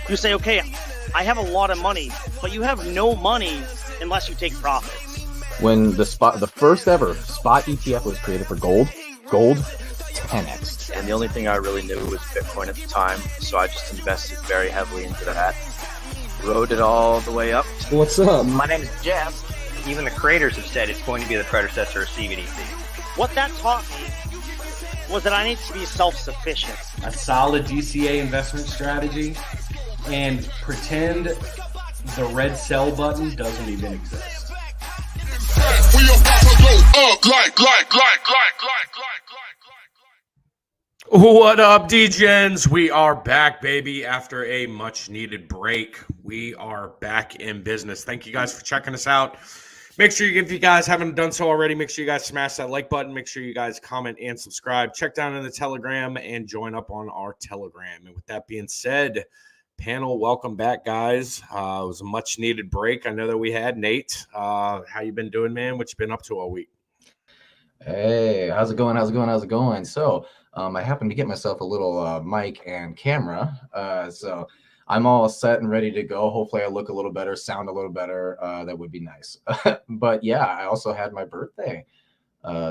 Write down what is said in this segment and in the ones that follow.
You say, okay, I have a lot of money, but you have no money unless you take profits. When the first ever spot ETF was created for gold 10x. And the only thing I really knew was Bitcoin at the time, so I just invested very heavily into that. Rode it all the way up. What's up? My name is Jeff. Even the creators have said it's going to be the predecessor of CBDC. What that taught me was that I need to be self-sufficient. A solid DCA investment strategy, and pretend the red sell button doesn't even exist. We about to go up like. What up, DGens? We are back, baby, after a much-needed break. We are back in business. Thank you guys for checking us out. Make sure if you guys haven't done so already, make sure you guys smash that like button. Make sure you guys comment and subscribe. Check down in the Telegram and join up on our Telegram. And with that being said, panel, welcome back, guys. It was a much-needed break. I know that we had Nate. How you been doing, man? What you been up to all week? Hey, how's it going? So, I happened to get myself a little mic and camera. So I'm all set and ready to go. Hopefully I look a little better, sound a little better. That would be nice. But yeah, I also had my birthday.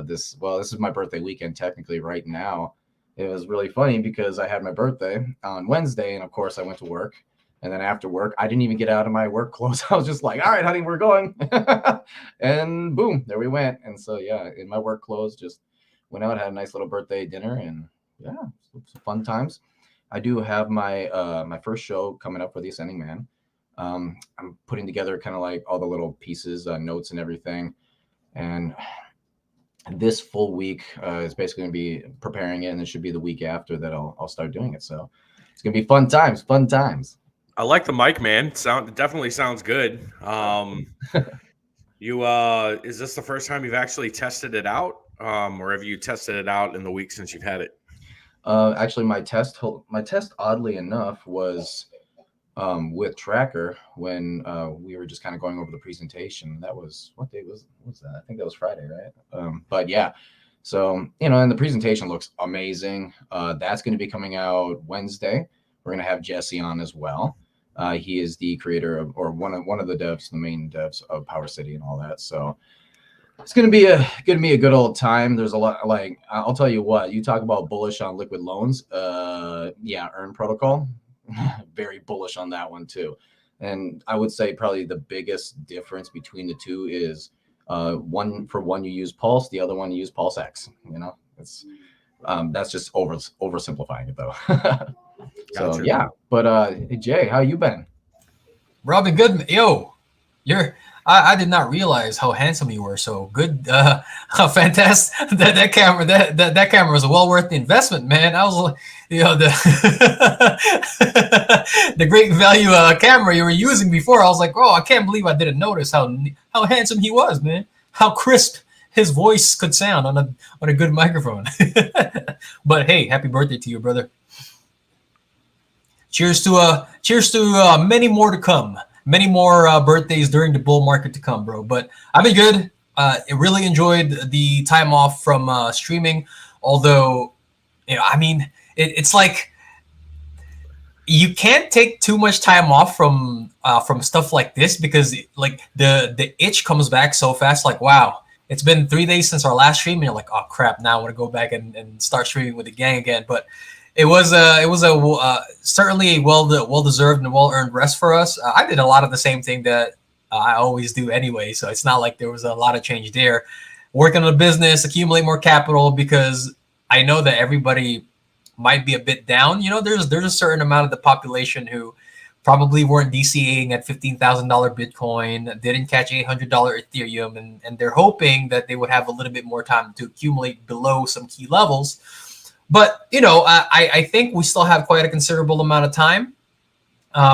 This is my birthday weekend technically right now. It was really funny because I had my birthday on Wednesday, and of course I went to work. And then after work, I didn't even get out of my work clothes. I was just like, all right, honey, we're going. And boom, there we went. And so, yeah, in my work clothes, just went out, had a nice little birthday dinner, and yeah, some fun times. I do have my my first show coming up for the Ascending Man. I'm putting together kind of like all the little pieces, notes and everything. And this full week is basically going to be preparing it, and it should be the week after that I'll start doing it. So it's going to be fun times. I like the mic, man. It definitely sounds good. Is this the first time you've actually tested it out? Or have you tested it out in the week since you've had it? Actually, my test, oddly enough, was with Tracker when we were just kind of going over the presentation. That was, what day was that? I think that was Friday, right? But yeah, so, and the presentation looks amazing. That's going to be coming out Wednesday. We're going to have Jesse on as well. He is the creator of, or one of the devs, the main devs of Power City and all that. So it's gonna be a good old time. There's a lot, like, I'll tell you what, you talk about bullish on liquid loans. Yeah, Earn Protocol, very bullish on that one too. And I would say probably the biggest difference between the two is one you use Pulse, the other one you use Pulse X. It's that's just oversimplifying it though. So gotcha. Yeah, but hey, Jay, how you been? Robin, good. Yo, I did not realize how handsome you were. So good, fantastic. That camera was well worth the investment, man. I was, the the great value camera you were using before. I was like, oh, I can't believe I didn't notice how handsome he was, man. How crisp his voice could sound on a good microphone. But hey, happy birthday to you, brother. Cheers to many more to come. Many more birthdays during the bull market to come, bro. But I've been good. I really enjoyed the time off from streaming. Although, it's like you can't take too much time off from stuff like this because like the itch comes back so fast. Like, wow, it's been 3 days since our last stream, and you're like, oh crap, now I want to go back and start streaming with the gang again. But it was certainly a well-deserved and well-earned rest for us. I did a lot of the same thing that I always do anyway, so it's not like there was a lot of change there. Working on a business, accumulate more capital, because I know that everybody might be a bit down. There's a certain amount of the population who probably weren't DCAing at $15,000 Bitcoin, didn't catch $800 Ethereum, and they're hoping that they would have a little bit more time to accumulate below some key levels. But, I think we still have quite a considerable amount of time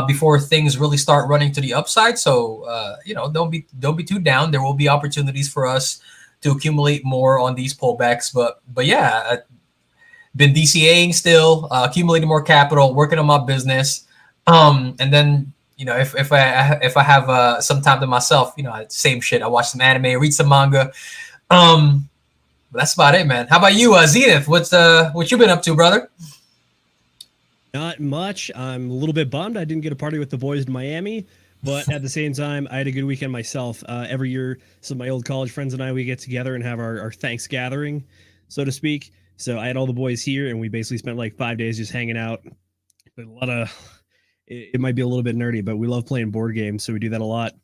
before things really start running to the upside. So, don't be too down. There will be opportunities for us to accumulate more on these pullbacks. But yeah, I've been DCAing still, accumulating more capital, working on my business. And then, if I have some time to myself, same shit. I watch some anime, read some manga. That's about it, man. How about you, Zenith? What you been up to, brother? Not much. I'm a little bit bummed I didn't get a party with the boys in Miami, but at the same time, I had a good weekend myself. Every year, some of my old college friends and I, we get together and have our Thanksgathering, so to speak. So I had all the boys here, and we basically spent like 5 days just hanging out. But a lot of it might be a little bit nerdy, but we love playing board games, so we do that a lot.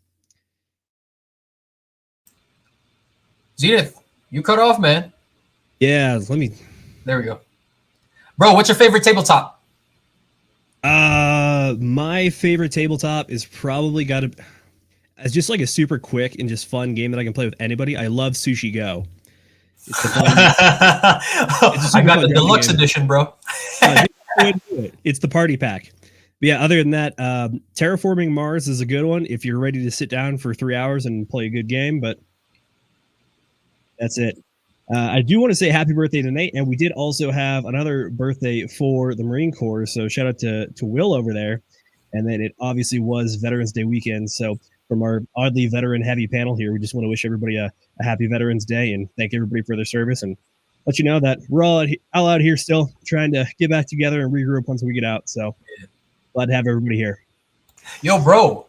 Zenith, you cut off, man. Yeah, There we go. Bro, what's your favorite tabletop? My favorite tabletop is probably got to. It's just like a super quick and just fun game that I can play with anybody. I love Sushi Go. It's I got the deluxe edition, bro. It's the party pack. But yeah, other than that, Terraforming Mars is a good one if you're ready to sit down for 3 hours and play a good game, but that's it. I do want to say happy birthday to Nate, and we did also have another birthday for the Marine Corps, so shout out to Will over there. And then it obviously was Veterans Day weekend, so from our oddly veteran-heavy panel here, we just want to wish everybody a happy Veterans Day and thank everybody for their service and let you know that we're all out here still trying to get back together and regroup once we get out. So glad to have everybody here. Yo, bro,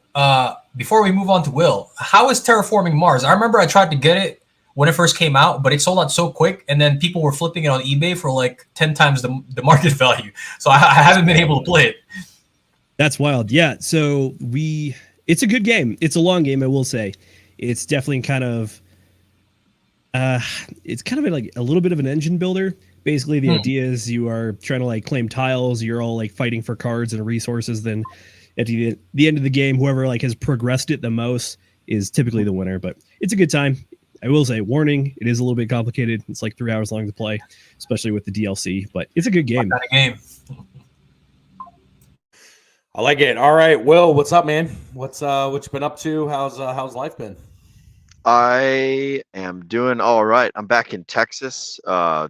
before we move on to Will, how is Terraforming Mars? I remember I tried to get it when it first came out, but it sold out so quick, and then people were flipping it on eBay for like 10 times the market value. So I haven't been able to play it. That's wild. Yeah, so it's a good game. It's a long game, I will say. It's definitely kind of like a little bit of an engine builder. Basically, the idea is you are trying to like claim tiles. You're all like fighting for cards and resources. Then at the end of the game, whoever like has progressed it the most is typically the winner. But it's a good time. I will say, warning, it is a little bit complicated. It's like 3 hours long to play, especially with the DLC. But it's a good game. What kind of game? I like it. All right, Will, what's up, man? What you been up to? How's life been? I am doing all right. I'm back in Texas,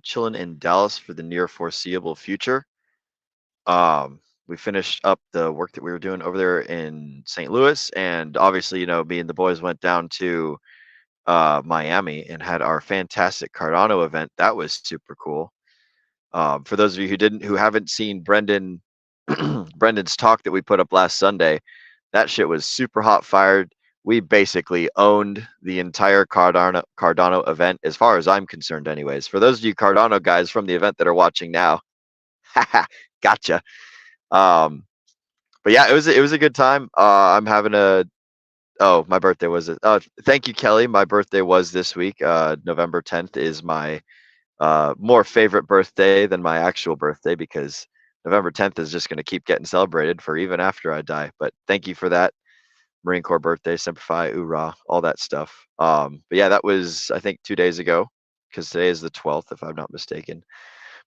chilling in Dallas for the near foreseeable future. We finished up the work that we were doing over there in St. Louis, and obviously, me and the boys went down to Miami and had our fantastic Cardano event. That was super cool. For those of you who haven't seen Brendan's talk that we put up last Sunday, that shit was super hot fired. We basically owned the entire Cardano event, as far as I'm concerned anyways. For those of you Cardano guys from the event that are watching now, gotcha. But yeah, it was a good time. I'm having my birthday was thank you, Kelly. My birthday was this week. November 10th is my more favorite birthday than my actual birthday, because November 10th is just going to keep getting celebrated for even after I die. But thank you for that. Marine Corps birthday, Semper Fi, Hoorah, all that stuff. But yeah, that was, I think, 2 days ago, because today is the 12th, if I'm not mistaken.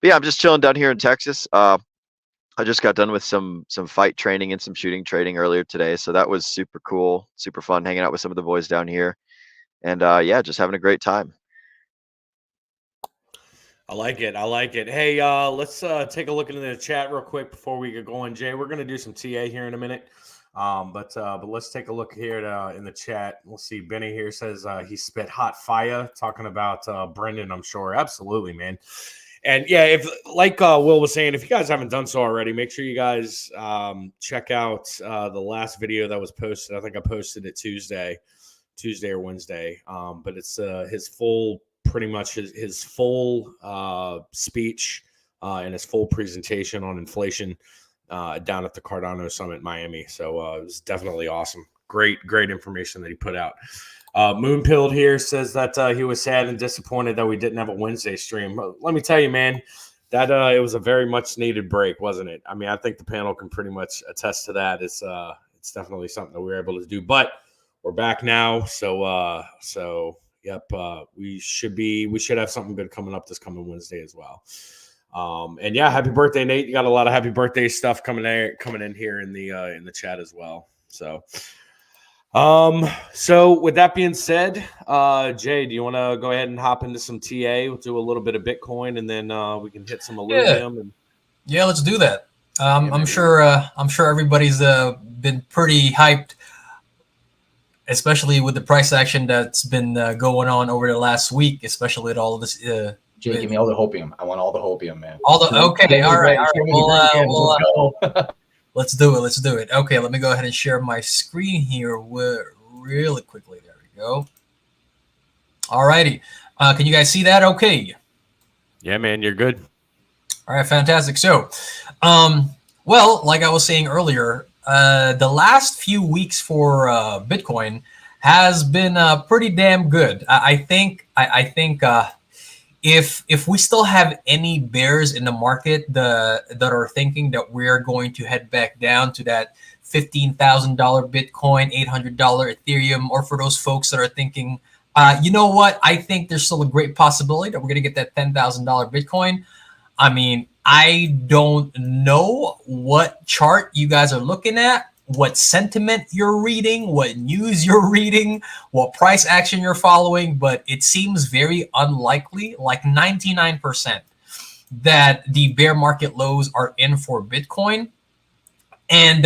But yeah, I'm just chilling down here in Texas. I just got done with some fight training and some shooting training earlier today, so that was super cool, super fun hanging out with some of the boys down here. And yeah, just having a great time. I like it. Hey, let's take a look into the chat real quick before we get going. Jay, we're going to do some TA here in a minute. But let's take a look here in the chat. We'll see. Benny here says he spit hot fire, talking about Brendan, I'm sure. Absolutely, man. And yeah, if like Will was saying, if you guys haven't done so already, make sure you guys check out the last video that was posted. I think I posted it Tuesday or Wednesday. But it's his full, pretty much his full speech and his full presentation on inflation down at the Cardano Summit in Miami. So it was definitely awesome. Great information that he put out. Moonpilled here says that he was sad and disappointed that we didn't have a Wednesday stream. Let me tell you, man, that it was a very much needed break, wasn't it? I mean, I think the panel can pretty much attest to that. It's definitely something that we were able to do, but we're back now. So yep, we should have something good coming up this coming Wednesday as well. And yeah, happy birthday, Nate. You got a lot of happy birthday stuff coming in here in the chat as well. So with that being said, Jay, do you want to go ahead and hop into some TA? We'll do a little bit of Bitcoin, and then we can hit some aluminum. Yeah, let's do that. I'm sure everybody's been pretty hyped, especially with the price action that's been going on over the last week, especially with all of this Jay, give me all the hopium. I want all the hopium, man. All the okay, all right. Let's go. Let's do it. Let's do it. Okay, let me go ahead and share my screen here really quickly. There we go. All righty. Can you guys see that? Okay. Yeah, man, you're good. All right, fantastic. So, well, like I was saying earlier, the last few weeks for Bitcoin has been pretty damn good. I think if we still have any bears in the market that are thinking that we're going to head back down to that $15,000 Bitcoin, $800 Ethereum, or for those folks that are thinking, you know what, I think there's still a great possibility that we're going to get that $10,000 Bitcoin. I mean, I don't know what chart you guys are looking at, what sentiment you're reading, what news you're reading, what price action you're following, but it seems very unlikely, like 99%, that the bear market lows are in for Bitcoin. And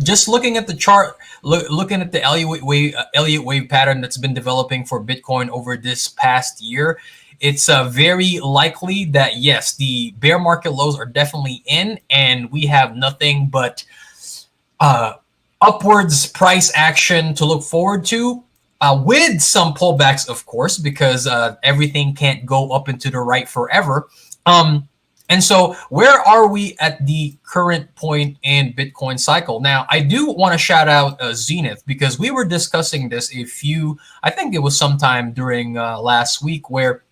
just looking at the chart, looking at the Elliott wave pattern that's been developing for Bitcoin over this past year, it's very likely that, yes, the bear market lows are definitely in, and we have nothing but upwards price action to look forward to, with some pullbacks, of course, because everything can't go up and to the right forever. And so where are we at the current point in Bitcoin cycle? Now, I do want to shout out Zenith, because we were discussing this I think it was sometime during last week, where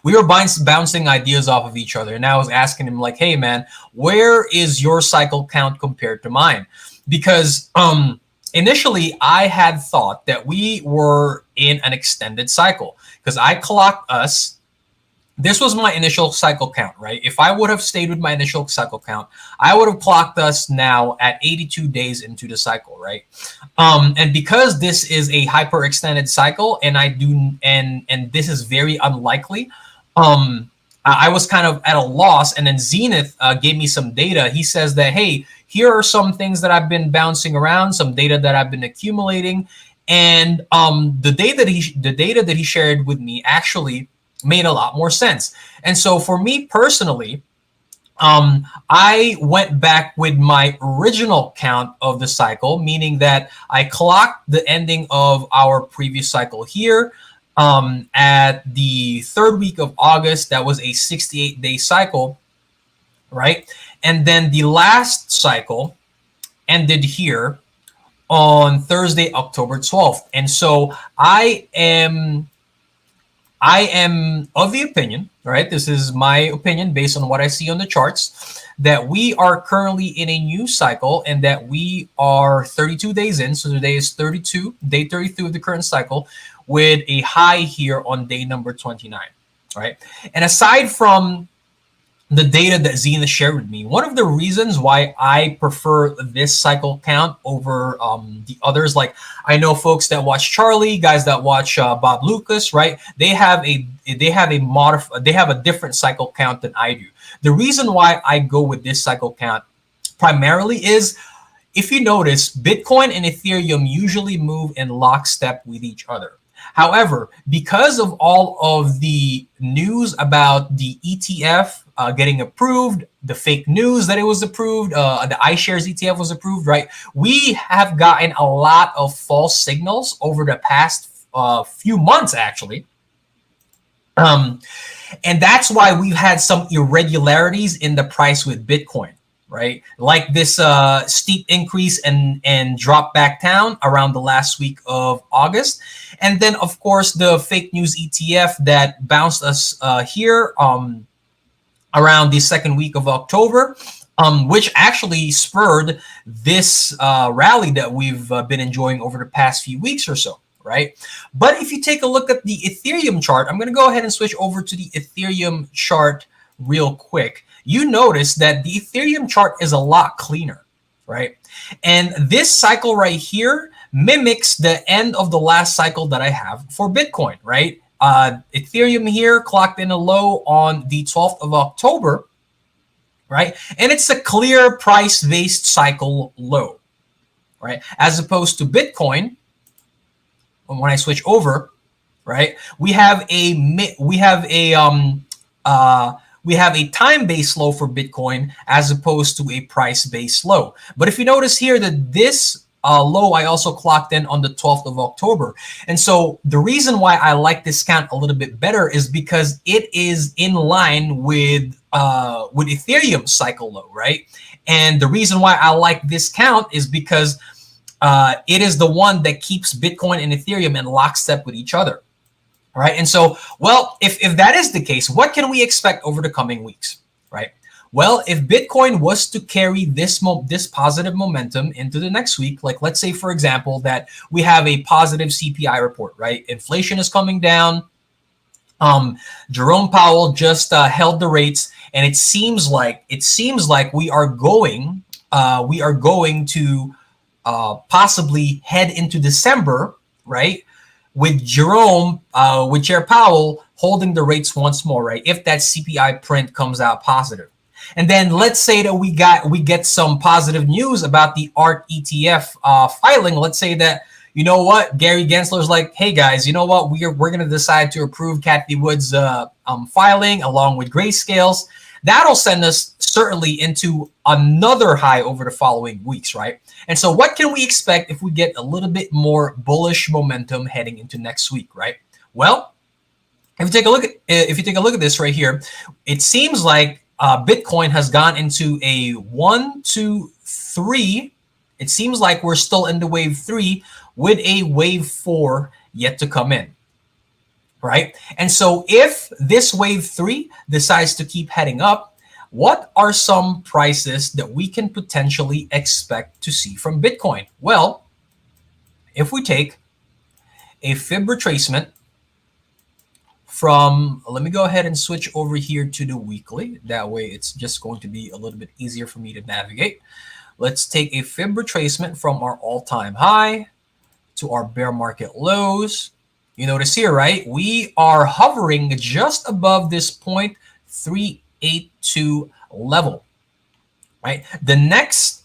we were bouncing ideas off of each other. And I was asking him, like, hey, man, where is your cycle count compared to mine? Because initially I had thought that we were in an extended cycle, because I clocked us. This was my initial cycle count, right? If I would have stayed with my initial cycle count, I would have clocked us now at 82 days into the cycle, right? And because this is a hyper extended cycle, and this is very unlikely, I was kind of at a loss. And then Zenith gave me some data. He says that, hey, here are some things that I've been bouncing around, some data that I've been accumulating, and the data that he shared with me actually made a lot more sense. And so for me personally, I went back with my original count of the cycle, meaning that I clocked the ending of our previous cycle here at the 3rd week of August. That was a 68-day cycle, right? And then the last cycle ended here on Thursday, October 12th. And so I am of the opinion, right? This is my opinion based on what I see on the charts, that we are currently in a new cycle, and that we are 32 days in. So today is day 32 of the current cycle, with a high here on day number 29, right? And aside from the data that Zenith shared with me, one of the reasons why I prefer this cycle count over the others, like I know folks that watch Charlie, guys that watch Bob Lucas, right? They have a different cycle count than I do. The reason why I go with this cycle count primarily is, if you notice, Bitcoin and Ethereum usually move in lockstep with each other. However, because of all of the news about the ETF getting approved, the fake news that it was approved, the iShares ETF was approved, right? We have gotten a lot of false signals over the past few months, actually. And that's why we've had some irregularities in the price with Bitcoin, right? Like this steep increase and drop back down around the last week of August. And then, of course, the fake news ETF that bounced us here around the 2nd week of October, which actually spurred this rally that we've been enjoying over the past few weeks or so, right? But if you take a look at the Ethereum chart, I'm going to go ahead and switch over to the Ethereum chart real quick. You notice that the Ethereum chart is a lot cleaner, right? And this cycle right here mimics the end of the last cycle that I have for Bitcoin, right? Ethereum here clocked in a low on the 12th of October, right? And it's a clear price-based cycle low, right? As opposed to Bitcoin, when I switch over, right? We have a time-based low for Bitcoin as opposed to a price-based low. But if you notice here that this low I also clocked in on the 12th of October. And so the reason why I like this count a little bit better is because it is in line with Ethereum cycle low, right? And the reason why I like this count is because it is the one that keeps Bitcoin and Ethereum in lockstep with each other. All right. And so, well, if that is the case, what can we expect over the coming weeks? Right. Well, if Bitcoin was to carry this positive momentum into the next week, like let's say, for example, that we have a positive CPI report, right? Inflation is coming down. Jerome Powell just held the rates, and it seems like we are going to possibly head into December, right? With Jerome, with Chair Powell holding the rates once more, right? If that CPI print comes out positive. And then let's say that we get some positive news about the ARK ETF filing. Let's say that, you know what, Gary Gensler's like, hey guys, you know what, we're going to decide to approve Kathy Wood's filing along with Grayscale's. That'll send us certainly into another high over the following weeks, right? And so what can we expect if we get a little bit more bullish momentum heading into next week, right? Well, if you take a look at this right here, it seems like Bitcoin has gone into a 1, 2, 3. It seems like we're still in the wave 3 with a wave 4 yet to come in. Right? And so if this wave 3 decides to keep heading up, what are some prices that we can potentially expect to see from Bitcoin? Well, if we take a fib retracement from, let me go ahead and switch over here to the weekly. That way it's just going to be a little bit easier for me to navigate. Let's take a fib retracement from our all-time high to our bear market lows. You notice here, right? We are hovering just above this 0.382 level, right? The next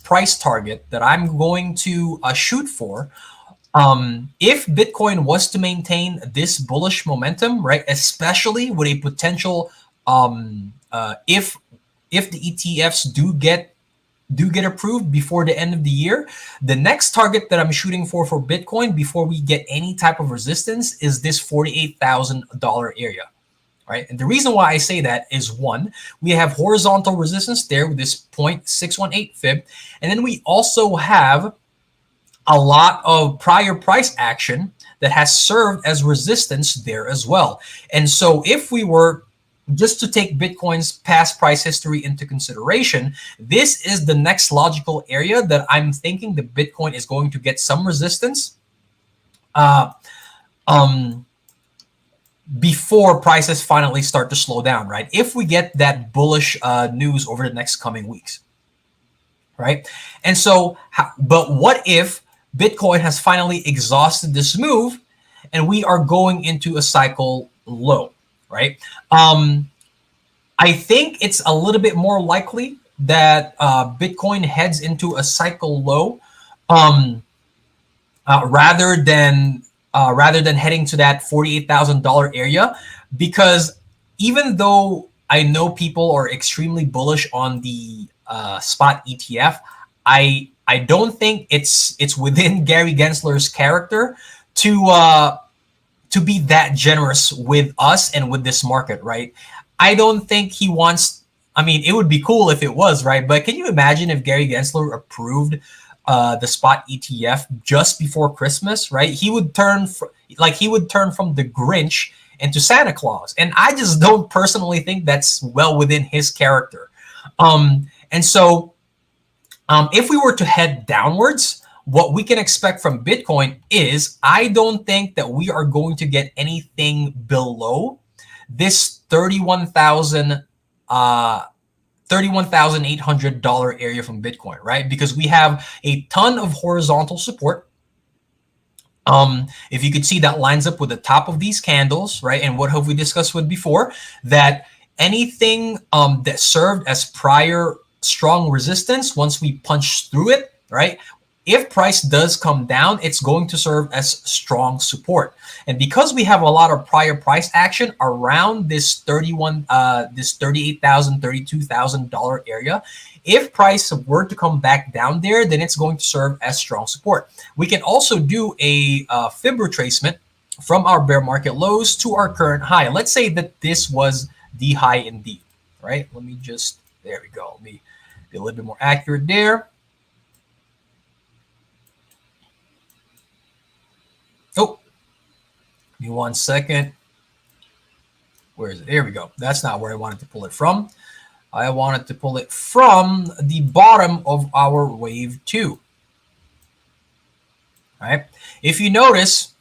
price target that I'm going to shoot for, if Bitcoin was to maintain this bullish momentum, right, especially with a potential, if the ETFs do get approved before the end of the year, the next target that I'm shooting for Bitcoin before we get any type of resistance is this $48,000 area, right? And the reason why I say that is, one, we have horizontal resistance there with this 0.618 fib, and then we also have a lot of prior price action that has served as resistance there as well. And so if we were just to take Bitcoin's past price history into consideration, this is the next logical area that I'm thinking the Bitcoin is going to get some resistance before prices finally start to slow down, right? If we get that bullish news over the next coming weeks, right? And so, but what if Bitcoin has finally exhausted this move and we are going into a cycle low? Right. I think it's a little bit more likely that Bitcoin heads into a cycle low rather than heading to that $48,000 area, because even though I know people are extremely bullish on the spot ETF, I don't think it's within Gary Gensler's character to be that generous with us and with this market, right? I don't think he wants, I mean, it would be cool if it was, right? But can you imagine if Gary Gensler approved the spot ETF just before Christmas, right? He would turn from the Grinch into Santa Claus. And I just don't personally think that's well within his character. And so if we were to head downwards, what we can expect from Bitcoin is, I don't think that we are going to get anything below this $31,800 area from Bitcoin, right? Because we have a ton of horizontal support. If you could see, that lines up with the top of these candles, right? And what have we discussed with before? That anything that served as prior strong resistance, once we punch through it, right, if price does come down, it's going to serve as strong support. And because we have a lot of prior price action around this $38,000, $32,000 area, if price were to come back down there, then it's going to serve as strong support. We can also do a fib retracement from our bear market lows to our current high. Let's say that this was the high indeed, right? Let me just, there we go. Let me be a little bit more accurate there. Oh, give me 1 second. Where is it? There we go. That's not where I wanted to pull it from. I wanted to pull it from the bottom of our wave 2. All right. If you notice,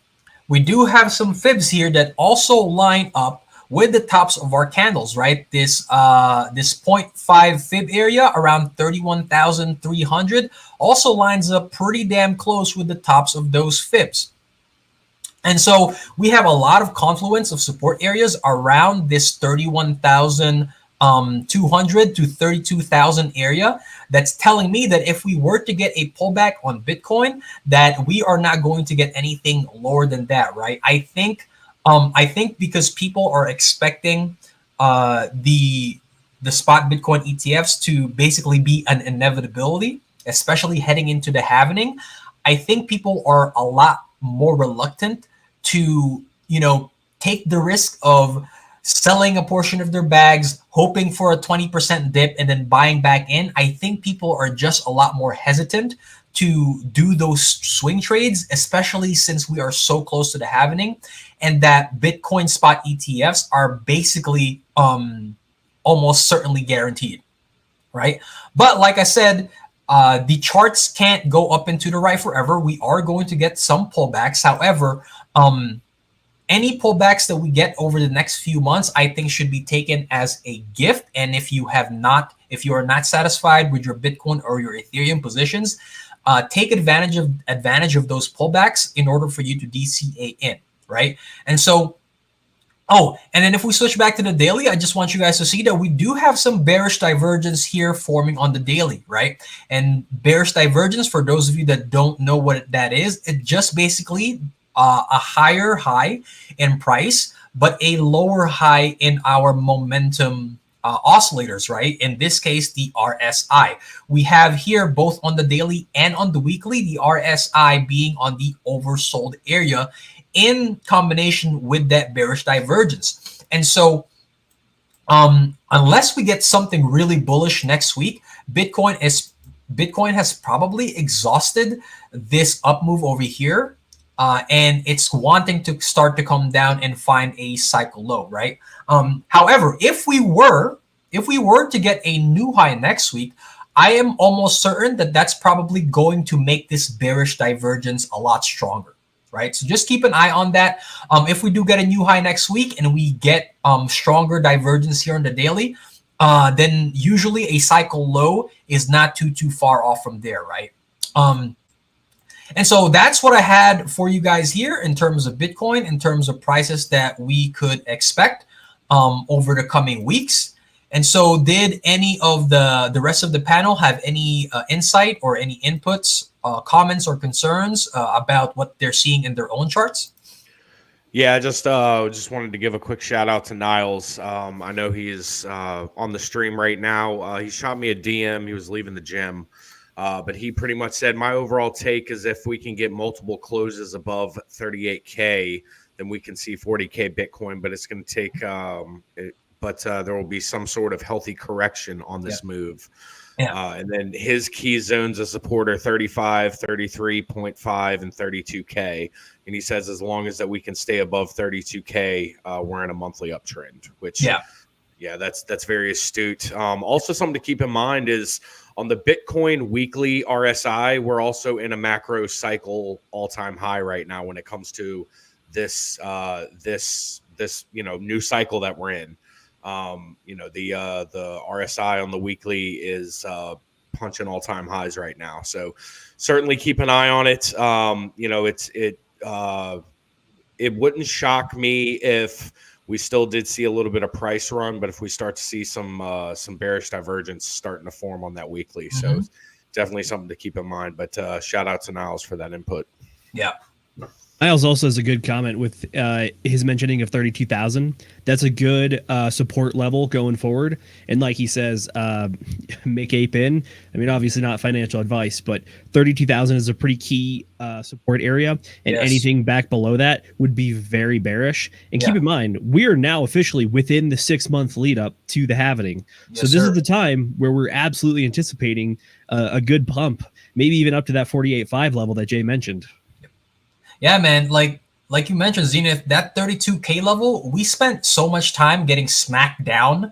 we do have some fibs here that also line up with the tops of our candles, right? This 0.5 fib area around 31,300 also lines up pretty damn close with the tops of those fibs. And so we have a lot of confluence of support areas around this 31,200 to 32,000 area. That's telling me that if we were to get a pullback on Bitcoin, that we are not going to get anything lower than that, right? I think because people are expecting the spot Bitcoin ETFs to basically be an inevitability, especially heading into the halvening, I think people are a lot more reluctant to, take the risk of selling a portion of their bags, hoping for a 20% dip, and then buying back in. I think people are just a lot more hesitant to do those swing trades, especially since we are so close to the halvening, and that Bitcoin spot ETFs are basically almost certainly guaranteed, right? But like I said, the charts can't go up and to the right forever. We are going to get some pullbacks. However, any pullbacks that we get over the next few months, I think should be taken as a gift. And if you are not satisfied with your Bitcoin or your Ethereum positions, take advantage of those pullbacks in order for you to DCA in, right? And so, and then if we switch back to the daily, I just want you guys to see that we do have some bearish divergence here forming on the daily, right? And bearish divergence, for those of you that don't know what that is, it just basically a higher high in price, but a lower high in our momentum oscillators, right? In this case, the RSI. We have here both on the daily and on the weekly, the RSI being on the oversold area in combination with that bearish divergence. And so unless we get something really bullish next week, Bitcoin has probably exhausted this up move over here. And it's wanting to start to come down and find a cycle low, right? However, if we were to get a new high next week, I am almost certain that that's probably going to make this bearish divergence a lot stronger, right? So just keep an eye on that. If we do get a new high next week and we get stronger divergence here on the daily, then usually a cycle low is not too far off from there, right? And so that's what I had for you guys here in terms of Bitcoin, in terms of prices that we could expect over the coming weeks. And so did any of the rest of the panel have any insight or any inputs, comments or concerns about what they're seeing in their own charts? Yeah, just wanted to give a quick shout out to Niles. I know he's on the stream right now. He shot me a DM. He was leaving the gym. But he pretty much said, my overall take is if we can get multiple closes above 38K, then we can see 40K Bitcoin, but it's going to take, there will be some sort of healthy correction on this move. Yeah. And then his key zones of support are 35, 33.5, and 32K. And he says, as long as that we can stay above 32K, we're in a monthly uptrend, which that's very astute. Also something to keep in mind is, on the Bitcoin weekly RSI, we're also in a macro cycle all-time high right now when it comes to this new cycle that we're in. The RSI on the weekly is punching all-time highs right now. So certainly keep an eye on it. It wouldn't shock me if we still did see a little bit of price run, but if we start to see some bearish divergence starting to form on that weekly. So definitely something to keep in mind. But shout out to Niles for that input. Yeah. Miles also has a good comment with his mentioning of 32,000. That's a good support level going forward. And like he says, make ape in. I mean, obviously not financial advice, but 32,000 is a pretty key support area. And anything back below that would be very bearish. And keep in mind, we are now officially within the 6-month lead up to the halvening. So this is the time where we're absolutely anticipating a good pump, maybe even up to that 48.5 level that Jay mentioned. Yeah, man. Like you mentioned, Zenith, that 32K level, we spent so much time getting smacked down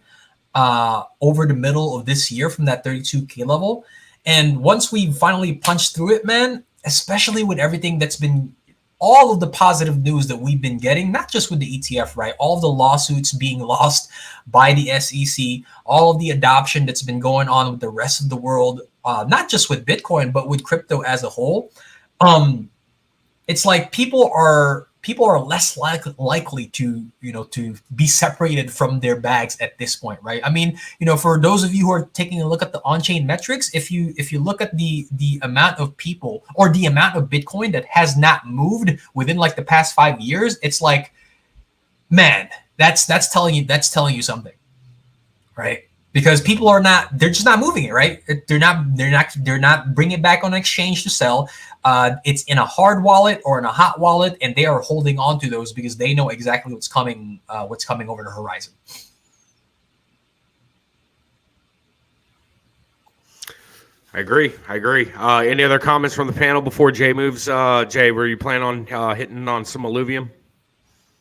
over the middle of this year from that 32K level. And once we finally punched through it, man, especially with everything that's been, all of the positive news that we've been getting, not just with the ETF, right? All of the lawsuits being lost by the SEC, all of the adoption that's been going on with the rest of the world, not just with Bitcoin, but with crypto as a whole. It's like people are less likely to, to be separated from their bags at this point, right? I mean, for those of you who are taking a look at the on-chain metrics, if you look at the amount of people or the amount of Bitcoin that has not moved within like the past 5 years, it's like, man, that's telling you something, right? Because people they're just not moving it, right? They're not bringing it back on exchange to sell. It's in a hard wallet or in a hot wallet, and they are holding on to those because they know exactly what's coming over the horizon. I agree. Any other comments from the panel before Jay moves? Jay, were you planning on hitting on some Illuvium?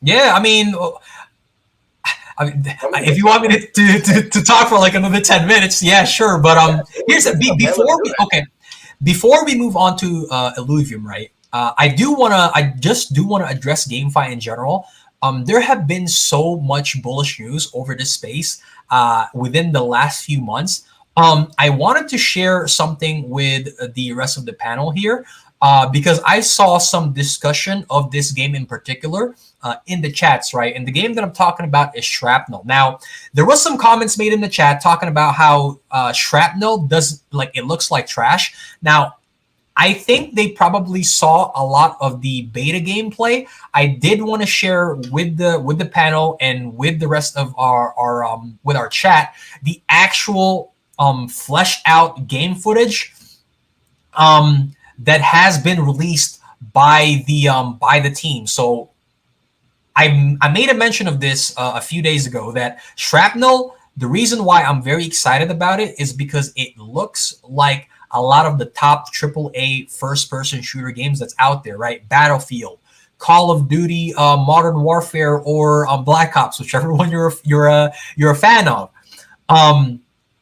Yeah, I mean, if you want me to talk for like another 10 minutes, yeah, sure. But before we move on to Illuvium, right? I just do want to address GameFi in general. There have been so much bullish news over this space within the last few months. I wanted to share something with the rest of the panel here because I saw some discussion of this game in particular in the chats, right? And the game that I'm talking about is Shrapnel. Now, there was some comments made in the chat talking about how Shrapnel it looks like trash. Now, I think they probably saw a lot of the beta gameplay. I did want to share with the panel and with the rest of our chat the actual fleshed out game footage that has been released by the team. So I made a mention of this a few days ago that Shrapnel, the reason why I'm very excited about it is because it looks like a lot of the top AAA first-person shooter games that's out there, right? Battlefield, Call of Duty, Modern Warfare, or Black Ops, whichever one you're a fan of.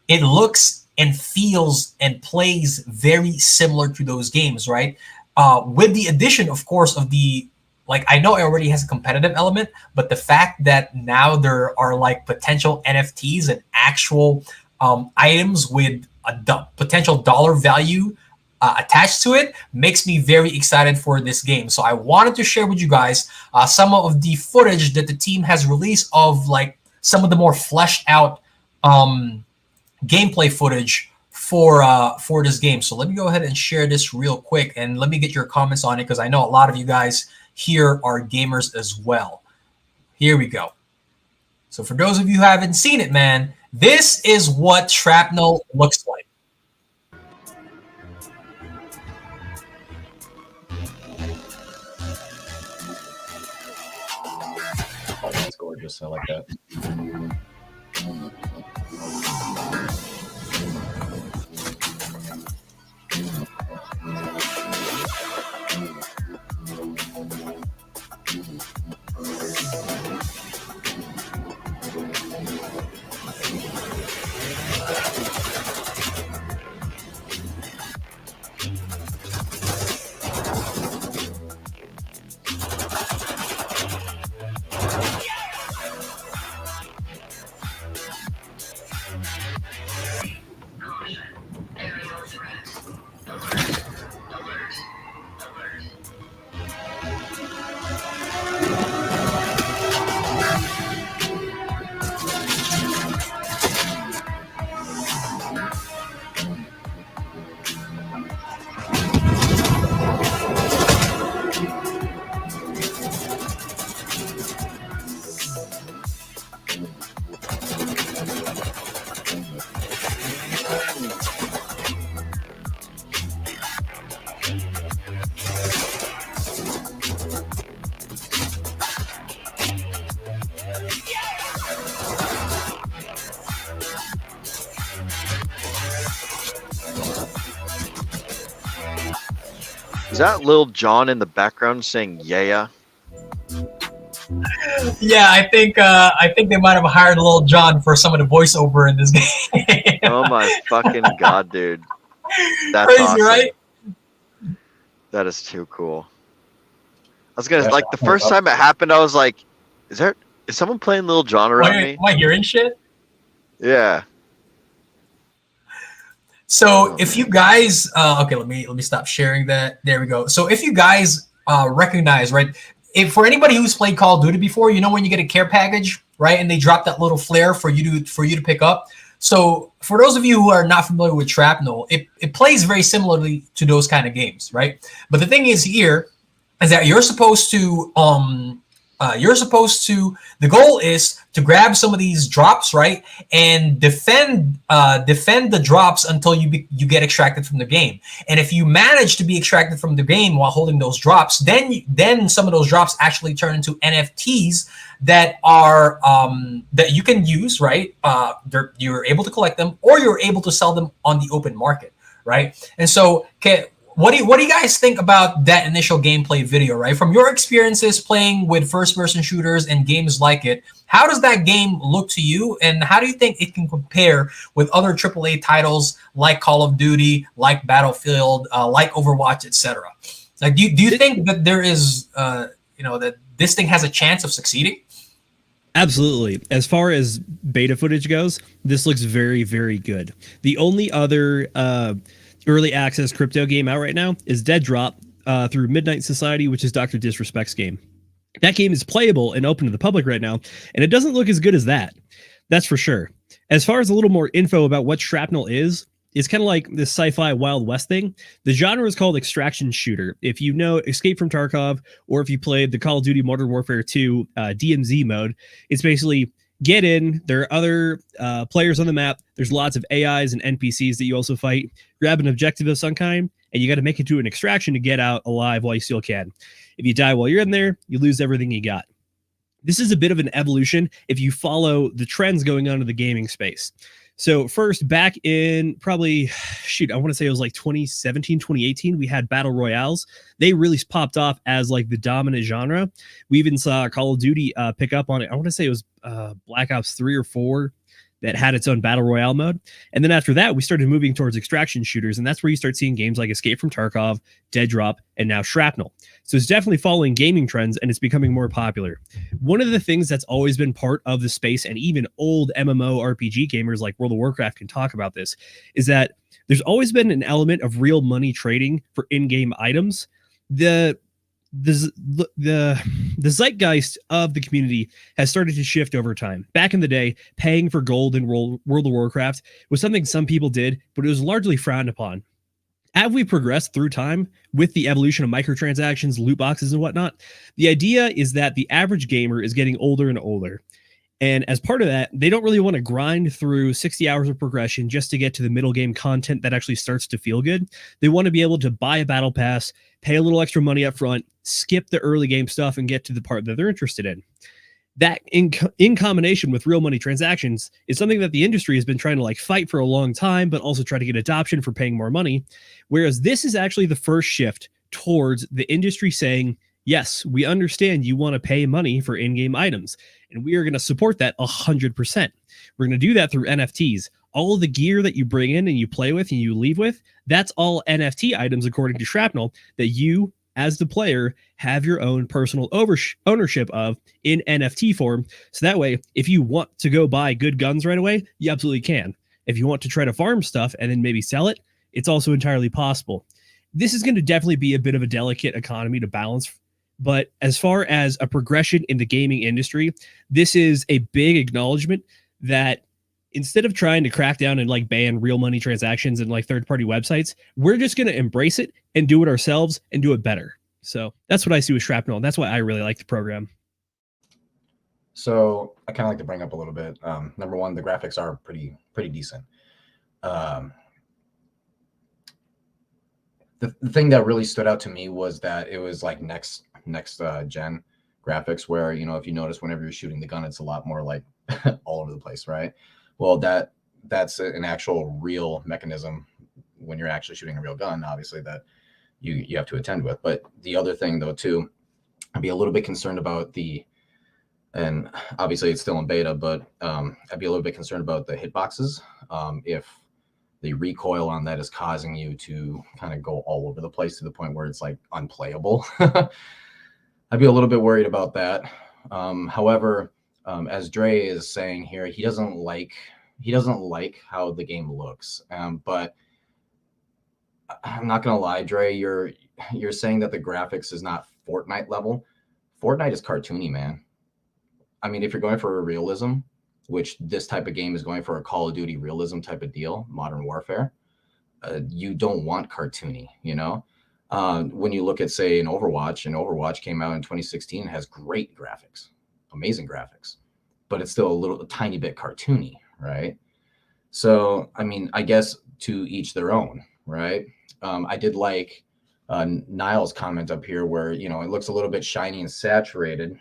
It looks and feels and plays very similar to those games, right? With the addition, of course, of I know it already has a competitive element, but the fact that now there are like potential NFTs and actual items with a potential dollar value attached to it makes me very excited for this game. So I wanted to share with you guys some of the footage that the team has released of like some of the more fleshed out gameplay footage for this game. So let me go ahead and share this real quick and let me get your comments on it because I know a lot of you guys here are gamers as well. Here we go. So for those of you who haven't seen it, man, this is what Shrapnel looks like. Oh, that's gorgeous. I like that. Is that Lil Jon in the background saying yeah? Yeah, I think they might have hired Lil Jon for some of the voiceover in this game. Oh my fucking god, dude. That's Crazy, awesome. right? That is too cool. I was gonna Yeah, like the first time it happened, I was like, is someone playing Lil Jon around me? Am I hearing shit? Yeah. So if you guys, okay, let me stop sharing that. There we go. So if you guys recognize, right, if for anybody who's played Call of Duty before, you know when you get a care package, right, and they drop that little flare for you to pick up. So for those of you who are not familiar with Shrapnel, it plays very similarly to those kind of games, right? But the thing is here is that you're supposed to the goal is to grab some of these drops, right, and defend the drops until you get extracted from the game. And if you manage to be extracted from the game while holding those drops, then some of those drops actually turn into NFTs that are that you can use, right? You're able to collect them, or you're able to sell them on the open market, right? And so, what do you guys think about that initial gameplay video, right? From your experiences playing with first-person shooters and games like it, how does that game look to you, and how do you think it can compare with other AAA titles like Call of Duty, like Battlefield, like Overwatch, etc.? Like, do you think that there is, that this thing has a chance of succeeding? Absolutely. As far as beta footage goes, this looks very, very good. The only other early access crypto game out right now is Dead Drop through Midnight Society, which is Dr. Disrespect's game. That game is playable and open to the public right now, and it doesn't look as good as that. That's for sure. As far as a little more info about what Shrapnel is, it's kind of like this sci-fi Wild West thing. The genre is called extraction shooter. If you know Escape from Tarkov, or if you played the Call of Duty Modern Warfare 2 DMZ mode, it's basically get in. There are other players on the map. There's lots of AIs and NPCs that you also fight. Grab an objective of some kind, and you got to make it to an extraction to get out alive while you still can. If you die while you're in there, you lose everything you got. This is a bit of an evolution if you follow the trends going on in the gaming space. So first, back in probably, I want to say it was like 2017, 2018, we had battle royales. They really popped off as like the dominant genre. We even saw Call of Duty pick up on it. I want to say it was Black Ops 3 or 4 that had its own battle royale mode. And then after that, we started moving towards extraction shooters. And that's where you start seeing games like Escape from Tarkov, Dead Drop, and now Shrapnel. So it's definitely following gaming trends, and it's becoming more popular. One of the things that's always been part of the space, and even old MMO RPG gamers like World of Warcraft can talk about this, is that there's always been an element of real money trading for in-game items. The zeitgeist of the community has started to shift over time. Back in the day, paying for gold in World of Warcraft was something some people did, but it was largely frowned upon. As we progress through time with the evolution of microtransactions, loot boxes, and whatnot, the idea is that the average gamer is getting older and older. And as part of that, they don't really want to grind through 60 hours of progression just to get to the middle game content that actually starts to feel good. They want to be able to buy a battle pass, pay a little extra money up front, skip the early game stuff, and get to the part that they're interested in. That in combination with real money transactions is something that the industry has been trying to like fight for a long time, but also try to get adoption for paying more money. Whereas this is actually the first shift towards the industry saying, yes, we understand you want to pay money for in-game items, and we are going to support that 100%. We're going to do that through NFTs. All of the gear that you bring in and you play with and you leave with, that's all NFT items, according to Shrapnel, that you, as the player, have your own personal ownership of in NFT form. So that way, if you want to go buy good guns right away, you absolutely can. If you want to try to farm stuff and then maybe sell it, it's also entirely possible. This is going to definitely be a bit of a delicate economy to balance. But as far as a progression in the gaming industry, this is a big acknowledgement that instead of trying to crack down and like ban real money transactions and like third-party websites, we're just going to embrace it and do it ourselves and do it better. So that's what I see with Shrapnel, and that's why I really like the program. So I kind of like to bring up a little bit. Number one, the graphics are pretty decent. The thing that really stood out to me was that it was like next gen graphics, where, you know, if you notice, whenever you're shooting the gun, it's a lot more like all over the place, right? Well, that's an actual real mechanism when you're actually shooting a real gun, obviously, that you have to attend with. But the other thing though too, I'd be a little bit concerned about and obviously it's still in beta, but I'd be a little bit concerned about the hitboxes. If the recoil on that is causing you to kind of go all over the place to the point where it's like unplayable. I'd be a little bit worried about that. However, as Dre is saying here, he doesn't like how the game looks. But I'm not gonna lie, Dre, you're saying that the graphics is not Fortnite level. Fortnite is cartoony, man. I mean, if you're going for a realism, which this type of game is going for, a Call of Duty realism type of deal, Modern Warfare, you don't want cartoony, you know? When you look at, say, an Overwatch, and Overwatch came out in 2016, and has great graphics, amazing graphics, but it's still a tiny bit cartoony, right? So, I mean, I guess to each their own, right? I did like Niall's comment up here where, you know, it looks a little bit shiny and saturated.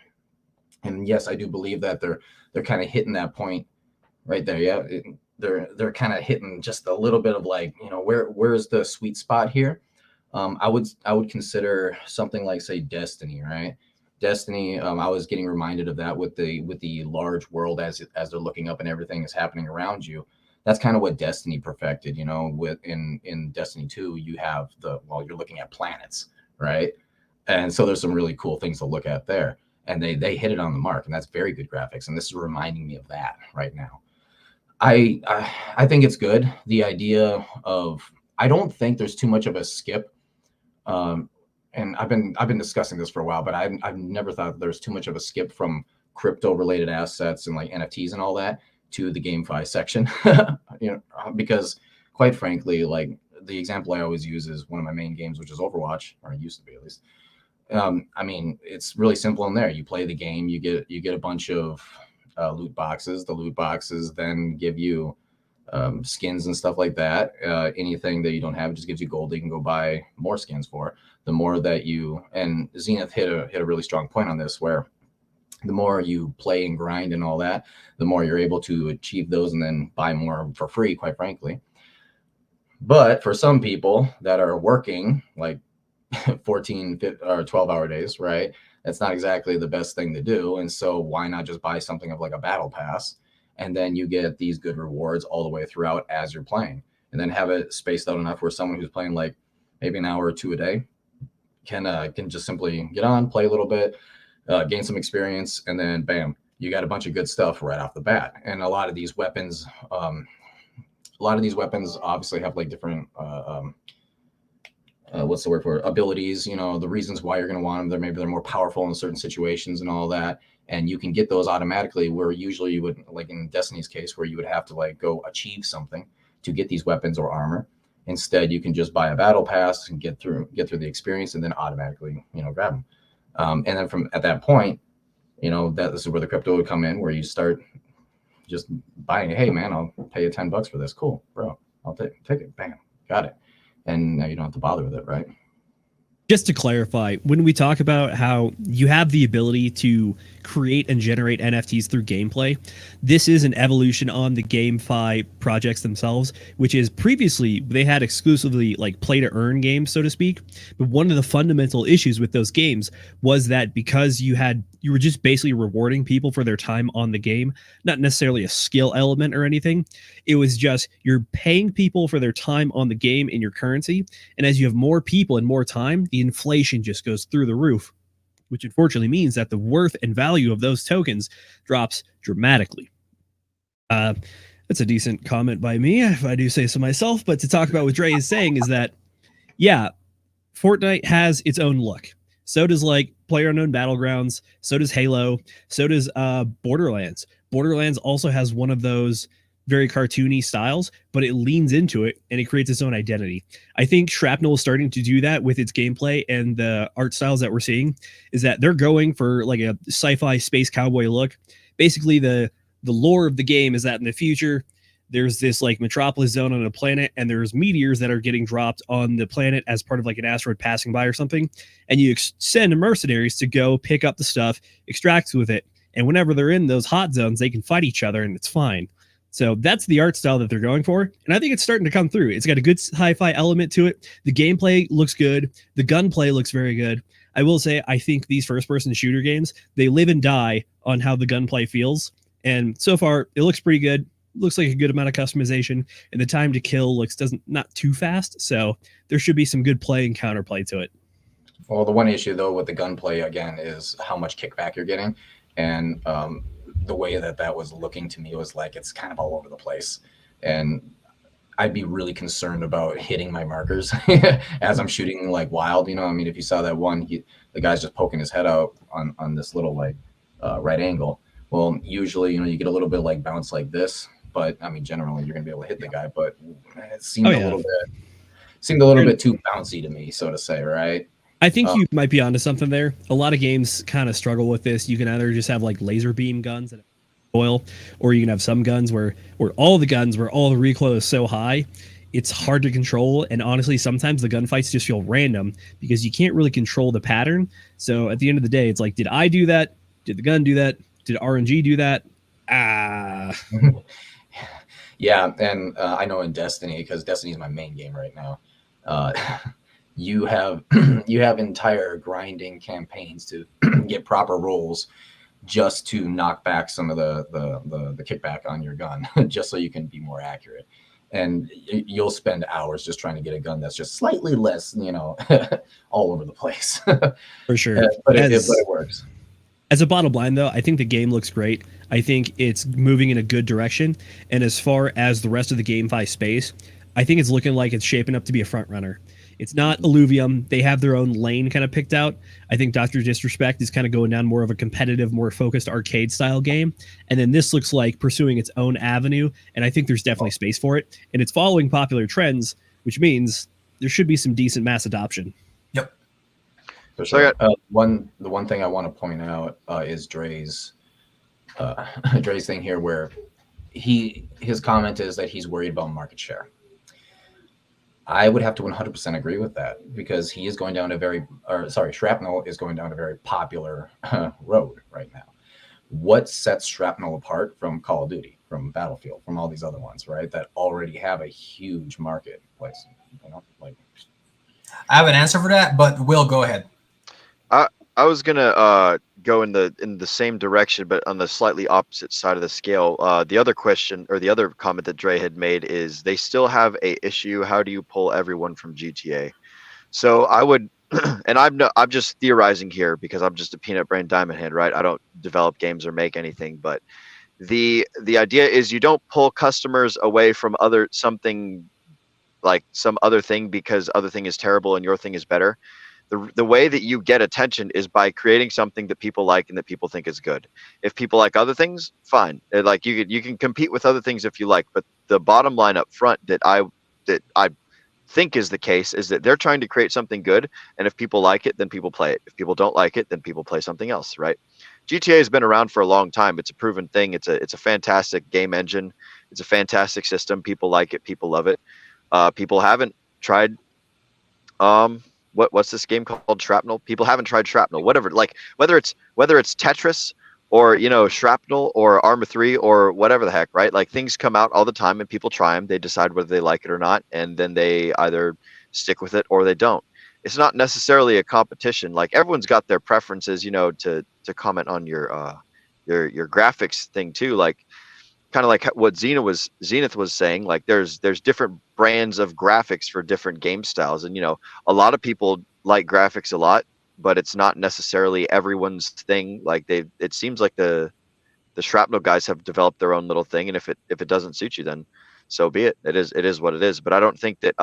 And yes, I do believe that they're kind of hitting that point right there. Yeah, they're kind of hitting just a little bit of like, you know, where's the sweet spot here? I would consider something like, say, Destiny, right? Destiny, I was getting reminded of that with the large world as they're looking up and everything is happening around you. That's kind of what Destiny perfected, you know. In Destiny 2, you have you're looking at planets, right? And so there's some really cool things to look at there. And they hit it on the mark, and that's very good graphics. And this is reminding me of that right now. I think it's good. The idea of, I don't think there's too much of a skip. And I've been discussing this for a while, but I've never thought there's too much of a skip from crypto related assets and like NFTs and all that to the GameFi section. You know, because quite frankly, like the example I always use is one of my main games, which is Overwatch, or it used to be at least. I mean, it's really simple in there. You play the game, you get a bunch of loot boxes. The loot boxes then give you skins and stuff like that. Anything that you don't have just gives you gold that you can go buy more skins for. The more that and Zenith hit a really strong point on this, where the more you play and grind and all that, the more you're able to achieve those and then buy more for free, quite frankly. But for some people that are working like 14 or 12-hour days, right? That's not exactly the best thing to do. And so why not just buy something of like a battle pass, and then you get these good rewards all the way throughout as you're playing, and then have it spaced out enough where someone who's playing like maybe an hour or two a day can just simply get on, play a little bit, gain some experience, and then bam, you got a bunch of good stuff right off the bat. And a lot of these weapons obviously have like different what's the word for it? Abilities, you know, the reasons why you're going to want them. Maybe they're more powerful in certain situations and all that. And you can get those automatically, where usually you would, like in Destiny's case, where you would have to like go achieve something to get these weapons or armor. Instead, you can just buy a battle pass and get through the experience and then automatically, you know, grab them. And then from at that point, you know, this is where the crypto would come in, where you start just buying it. Hey man, I'll pay you $10 for this. Cool, bro. I'll take it. Bam, got it. And now you don't have to bother with it, right? Just to clarify, when we talk about how you have the ability to create and generate NFTs through gameplay, this is an evolution on the GameFi projects themselves, which is previously they had exclusively like play to earn games, so to speak. But one of the fundamental issues with those games was that because you were just basically rewarding people for their time on the game, not necessarily a skill element or anything. It was just you're paying people for their time on the game in your currency. And as you have more people and more time, the inflation just goes through the roof, which unfortunately means that the worth and value of those tokens drops dramatically. That's a decent comment by me, if I do say so myself. But to talk about what Dre is saying is that, yeah, Fortnite has its own look. So does like PlayerUnknown Battlegrounds. So does Halo. So does Borderlands. Borderlands also has one of those very cartoony styles, but it leans into it and it creates its own identity. I think Shrapnel is starting to do that with its gameplay and the art styles that we're seeing, is that they're going for like a sci-fi space cowboy look. Basically, the lore of the game is that in the future, there's this like metropolis zone on a planet, and there's meteors that are getting dropped on the planet as part of like an asteroid passing by or something. And you send mercenaries to go pick up the stuff, extract with it. And whenever they're in those hot zones, they can fight each other and it's fine. So that's the art style that they're going for. And I think it's starting to come through. It's got a good sci-fi element to it. The gameplay looks good. The gunplay looks very good. I will say, I think these first-person shooter games, they live and die on how the gunplay feels. And so far, it looks pretty good. Looks like a good amount of customization. And the time to kill looks not too fast. So there should be some good play and counterplay to it. Well, the one issue, though, with the gunplay, again, is how much kickback you're getting. And the way that was looking to me was like it's kind of all over the place. And I'd be really concerned about hitting my markers as I'm shooting like wild. You know, I mean, if you saw that one, the guy's just poking his head out on this little like right angle. Well, usually, you know, you get a little bit like bounce like this. But, I mean, generally, you're going to be able to hit the guy. But it seemed a little bit too bouncy to me, so to say, right? I think you might be onto something there. A lot of games kind of struggle with this. You can either just have like laser beam guns that oil, or you can have some guns where all the recoil is so high, it's hard to control. And honestly, sometimes the gunfights just feel random because you can't really control the pattern. So at the end of the day, it's like, did I do that? Did the gun do that? Did RNG do that? Yeah, and I know in Destiny, because Destiny is my main game right now, you have entire grinding campaigns to get proper rolls just to knock back some of the kickback on your gun, just so you can be more accurate. And you'll spend hours just trying to get a gun that's just slightly less, you know, all over the place. For sure. But it works. As a bottom line, though, I think the game looks great. I think it's moving in a good direction. And as far as the rest of the GameFi space, I think it's looking like it's shaping up to be a front runner. It's not Illuvium. They have their own lane kind of picked out. I think Dr. Disrespect is kind of going down more of a competitive, more focused arcade style game. And then this looks like pursuing its own avenue. And I think there's definitely space for it. And it's following popular trends, which means there should be some decent mass adoption. Yep. For sure. The one thing I want to point out is Dre's thing here, where his comment is that he's worried about market share. I would have to 100% agree with that, because he is going down Shrapnel is going down a very popular road right now. What sets Shrapnel apart from Call of Duty, from Battlefield, from all these other ones, right, that already have a huge marketplace? You know, like, I have an answer for that, but Will, go ahead. I was gonna go in the same direction, but on the slightly opposite side of the scale. The other question, or the other comment that Dre had made, is they still have a issue. How do you pull everyone from GTA? So I would, and I'm just theorizing here because I'm just a peanut brain diamond head, right? I don't develop games or make anything, but the idea is you don't pull customers away from something like some other thing because other thing is terrible and your thing is better. The way that you get attention is by creating something that people like and that people think is good. If people like other things, fine. Like you can compete with other things if you like, but the bottom line up front that I think is the case is that they're trying to create something good, and if people like it, then people play it. If people don't like it, then people play something else, right? GTA has been around for a long time. It's a proven thing. It's a fantastic game engine. It's a fantastic system. People like it. People love it. People haven't tried what's this game called? Shrapnel. People haven't tried Shrapnel. Whatever. Like whether it's Tetris or Shrapnel or Arma 3 or whatever the heck, right? Like things come out all the time and people try them. They decide whether they like it or not, and then they either stick with it or they don't. It's not necessarily a competition. Like everyone's got their preferences, to comment on your graphics thing too. Like kind of like what Zenith was saying, like there's different brands of graphics for different game styles, and a lot of people like graphics a lot, but it's not necessarily everyone's thing. Like it seems like the Shrapnel guys have developed their own little thing, and if it doesn't suit you, then so be it. It is what it is. But I don't think that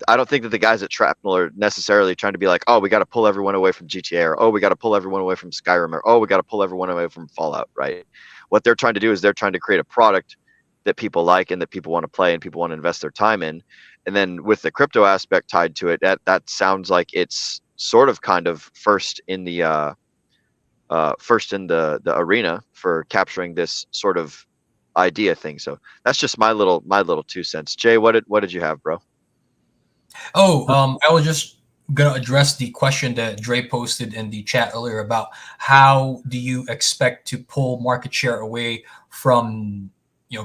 I don't think that the guys at Shrapnel are necessarily trying to be like, oh, we got to pull everyone away from GTA, or oh, we got to pull everyone away from Skyrim, or oh, we got to pull everyone away from Fallout, right? What they're trying to do is they're trying to create a product that people like and that people want to play and people want to invest their time in. And then with the crypto aspect tied to it, that sounds like it's sort of kind of first in the arena for capturing this sort of idea thing. So that's just my little 2 cents. Jay, what did you have, bro? I was just gonna address the question that Dre posted in the chat earlier about how do you expect to pull market share away from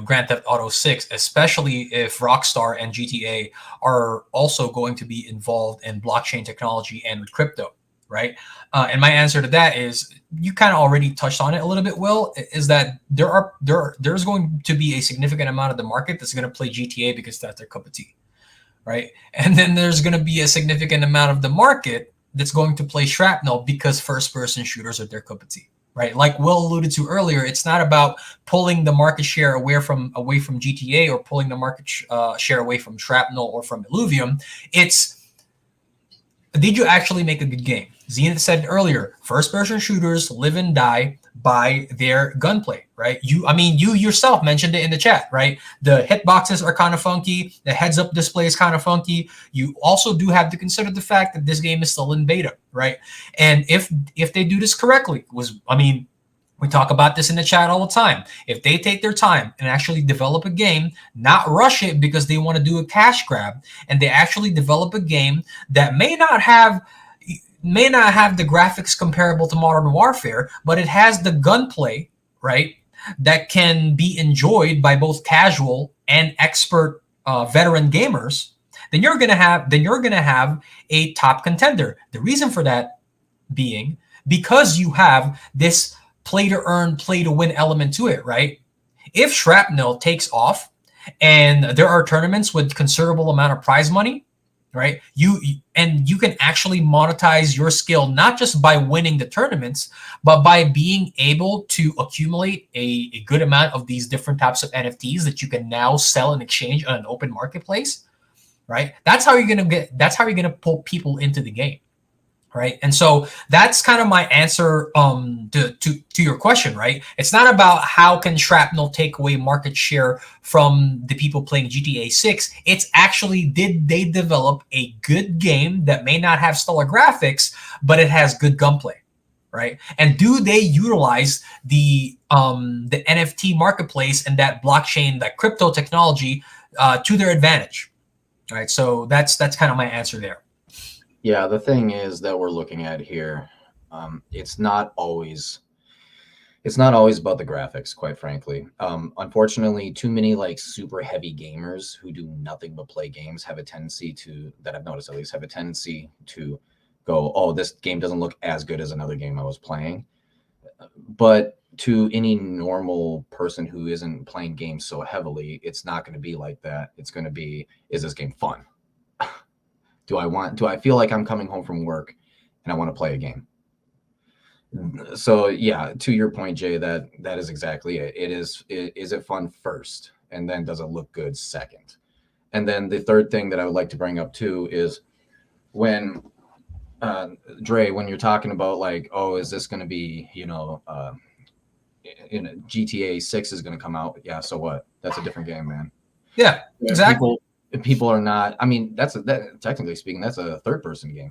Grand Theft Auto 6, especially if Rockstar and GTA are also going to be involved in blockchain technology and with crypto, right? And my answer to that is, you kind of already touched on it a little bit, Will, is that there's going to be a significant amount of the market that's going to play GTA because that's their cup of tea, right? And then there's going to be a significant amount of the market that's going to play Shrapnel because first-person shooters are their cup of tea. Right, like Will alluded to earlier, it's not about pulling the market share away from GTA or pulling the market share away from Shrapnel or from Illuvium. It's, did you actually make a good game? Zenith said earlier, first-person shooters live and die by their gunplay, right? You yourself mentioned it in the chat, right? The hitboxes are kind of funky. The heads-up display is kind of funky. You also do have to consider the fact that this game is still in beta, right? And if they do this correctly, we talk about this in the chat all the time. If they take their time and actually develop a game, not rush it because they want to do a cash grab, and they actually develop a game that may not have the graphics comparable to Modern Warfare, but it has the gunplay, right, that can be enjoyed by both casual and expert veteran gamers, then you're gonna have a top contender. The reason for that being because you have this play to earn, play to win element to it, right? If Shrapnel takes off and there are tournaments with considerable amount of prize money, right? You can actually monetize your skill not just by winning the tournaments, but by being able to accumulate a good amount of these different types of NFTs that you can now sell and exchange on an open marketplace, right? That's how you're gonna pull people into the game, right? And so that's kind of my answer to your question, right? It's not about how can Shrapnel take away market share from the people playing GTA 6. It's actually, did they develop a good game that may not have stellar graphics, but it has good gunplay, right? And do they utilize the NFT marketplace and that blockchain, that crypto technology to their advantage, right? So that's kind of my answer there. Yeah, the thing is that we're looking at here, it's not always about the graphics, quite frankly. Unfortunately, too many like super heavy gamers who do nothing but play games have a tendency to, that I've noticed at least, have a tendency to go, oh, this game doesn't look as good as another game I was playing. But to any normal person who isn't playing games so heavily, it's not going to be like that. It's going to be, is this game fun? Do I feel like I'm coming home from work and I want to play a game? So yeah, to your point, Jay, that is exactly it. Is it fun first? And then does it look good second? And then the third thing that I would like to bring up too is when, Dre, when you're talking about like, oh, is this going to be, GTA 6 is going to come out. Yeah. So what? That's a different game, man. Yeah, exactly. People are not, technically speaking, that's a third person game,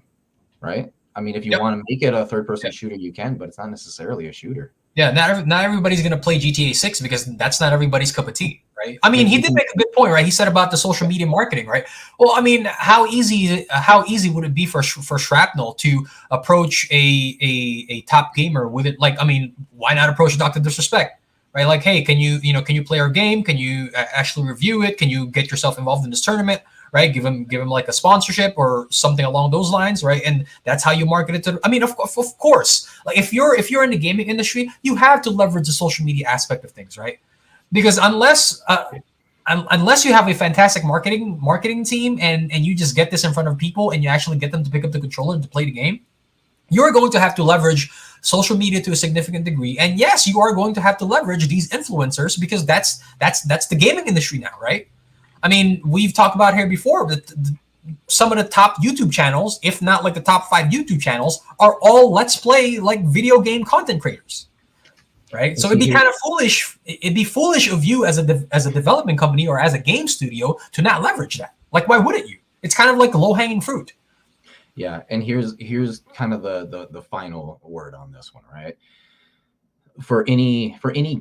right? I mean, if you want to make it a third person shooter, you can, but it's not necessarily a shooter. Yeah, not everybody's going to play GTA 6 because that's not everybody's cup of tea, right? I mean, he did make a good point, right? He said about the social media marketing, right? Well, I mean, how easy would it be for Shrapnel to approach a top gamer with it? Like, I mean, why not approach Dr. Disrespect? Right? Like, hey, can you play our game? Can you actually review it? Can you get yourself involved in this tournament? Right? Give him like a sponsorship or something along those lines, right? And that's how you market it to. I mean, of course, like if you're in the gaming industry, you have to leverage the social media aspect of things, right? Because unless you have a fantastic marketing team and you just get this in front of people and you actually get them to pick up the controller and to play the game, you're going to have to leverage social media to a significant degree. And yes, you are going to have to leverage these influencers because that's the gaming industry now, right? I mean, we've talked about here before that some of the top YouTube channels, if not like the top 5 YouTube channels, are all Let's Play like video game content creators, right? So it'd be kind of foolish. It'd be foolish of you as a development company or as a game studio to not leverage that. Like, why wouldn't you? It's kind of like low hanging fruit. Yeah, and here's kind of the final word on this one, right? For any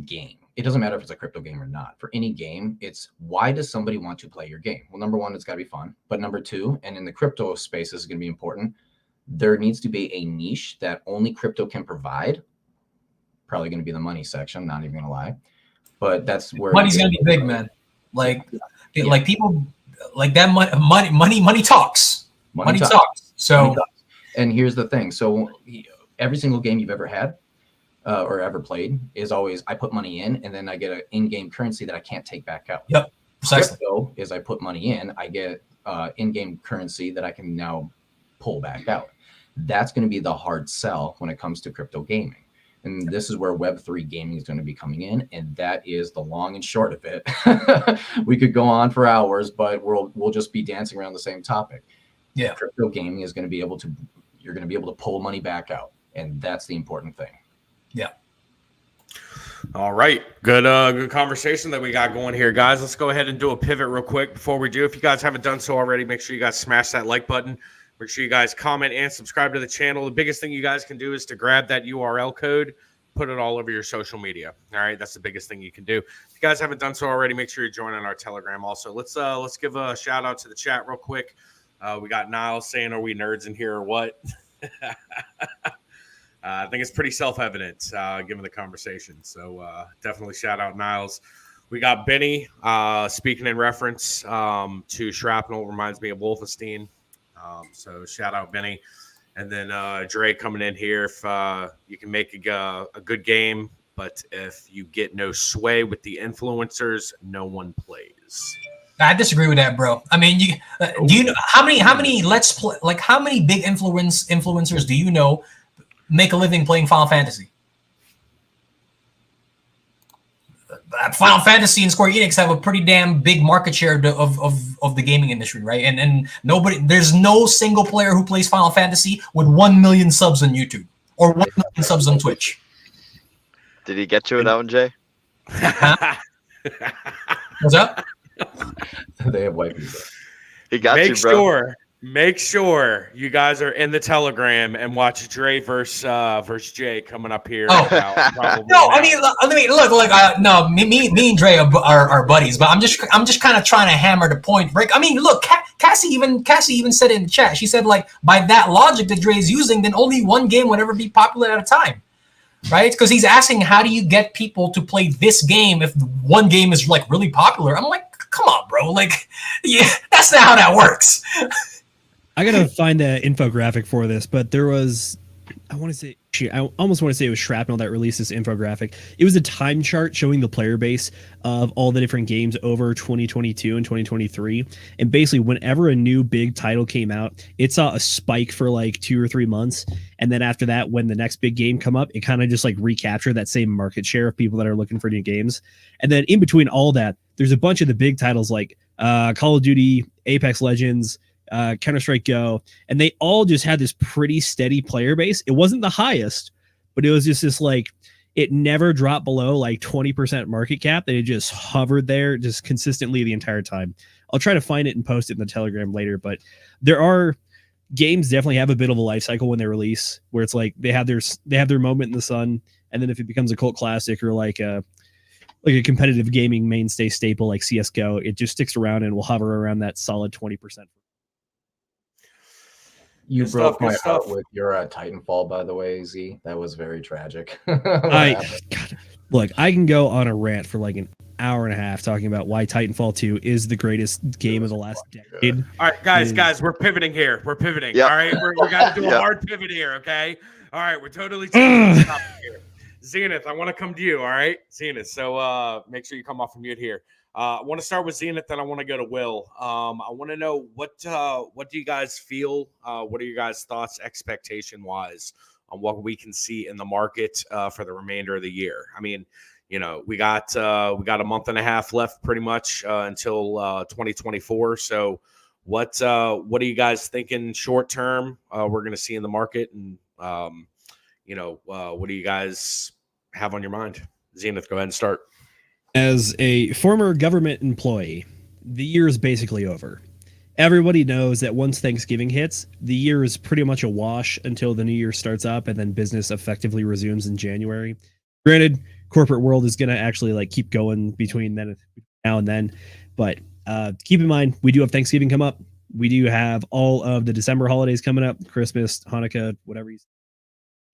game, it doesn't matter if it's a crypto game or not. For any game, it's why does somebody want to play your game? Well, number one, it's got to be fun. But number two, and in the crypto space, this is going to be important, there needs to be a niche that only crypto can provide. Probably going to be the money section, not even going to lie. but that's where Money's gonna be big, man. Like people like that. Money talks. Money talks. So, money talks. And here's the thing. So every single game you've ever had or ever played is always I put money in, and then I get an in-game currency that I can't take back out. Yep. Precisely. Crypto is I put money in, I get in-game currency that I can now pull back out. That's going to be the hard sell when it comes to crypto gaming. And this is where Web3 gaming is going to be coming in, and that is the long and short of it. We could go on for hours, but we'll just be dancing around the same topic. Yeah, crypto gaming is going to be able to, you're going to be able to pull money back out, and that's the important thing. Yeah. All right, good conversation that we got going here, guys. Let's go ahead and do a pivot real quick before we do. If you guys haven't done so already, make sure you guys smash that like button. Make sure you guys comment and subscribe to the channel. The biggest thing you guys can do is to grab that URL code, put it all over your social media. All right, that's the biggest thing you can do. If you guys haven't done so already, make sure you're joining our Telegram also. Let's give a shout out to the chat real quick. We got Niles saying, "Are we nerds in here or what?" I think it's pretty self-evident given the conversation. So definitely shout out Niles. We got Benny speaking in reference to Shrapnel. Reminds me of Wolfenstein. So shout out Benny. And then Dre coming in here. If you can make a good game, but if you get no sway with the influencers, no one plays. I disagree with that, bro. I mean, do you know how many let's play, like how many big influencers do you know make a living playing Final Fantasy? Final Fantasy and Square Enix have a pretty damn big market share of the gaming industry, right? And there's no single player who plays Final Fantasy with 1 million subs on YouTube or 1 million subs on Twitch. Did he get you with that one, Jay? What's up? They have wipes. He got you, bro. Make sure you guys are in the Telegram and watch Dre versus Jay coming up here. Oh. No, I mean, look, like no, me and Dre are buddies, but I'm just kind of trying to hammer the point. Break. I mean, look, Cassie even said it in the chat. She said, like, by that logic that Dre is using, then only one game would ever be popular at a time, right? Because he's asking, how do you get people to play this game if one game is like really popular? I'm like, come on, bro, like, yeah, that's not how that works. I gotta find the infographic for this, but there was, I almost want to say it was Shrapnel that released this infographic. It was a time chart showing the player base of all the different games over 2022 and 2023. And basically, whenever a new big title came out, it saw a spike for like 2 or 3 months. And then after that, when the next big game come up, it kind of just like recaptured that same market share of people that are looking for new games. And then in between all that, there's a bunch of the big titles like Call of Duty, Apex Legends, Counter-Strike Go, and they all just had this pretty steady player base. It wasn't the highest, but it was just this like, it never dropped below like 20% market cap. It just hovered there just consistently the entire time. I'll try to find it and post it in the Telegram later, but there are games definitely have a bit of a life cycle when they release, where it's like they have their moment in the sun, and then if it becomes a cult classic or like a competitive gaming mainstay staple like CS:GO, it just sticks around and will hover around that solid 20%. You broke my heart with your Titanfall, by the way, Z. That was very tragic. Look, I can go on a rant for like an hour and a half talking about why Titanfall 2 is the greatest game of the last decade. All right, guys, we're pivoting here. We're pivoting. Yep. All right, we got to do a hard pivot here, okay? All right, we're totally changing the topic here. Zenith, I want to come to you, all right? Zenith, so make sure you come off of mute here. I want to start with Zenith, then I want to go to Will. I want to know what do you guys feel? What are your guys' thoughts, expectation-wise, on what we can see in the market for the remainder of the year? I mean, you know, we got a month and a half left, pretty much until 2024. So, what are you guys thinking short term? We're going to see in the market, and what do you guys have on your mind? Zenith, go ahead and start. As a former government employee, the year is basically over. Everybody knows that once Thanksgiving hits, the year is pretty much a wash until the new year starts up and then business effectively resumes in January. Granted, corporate world is going to actually like keep going between now and then, but keep in mind, we do have Thanksgiving come up. We do have all of the December holidays coming up, Christmas, Hanukkah, whatever,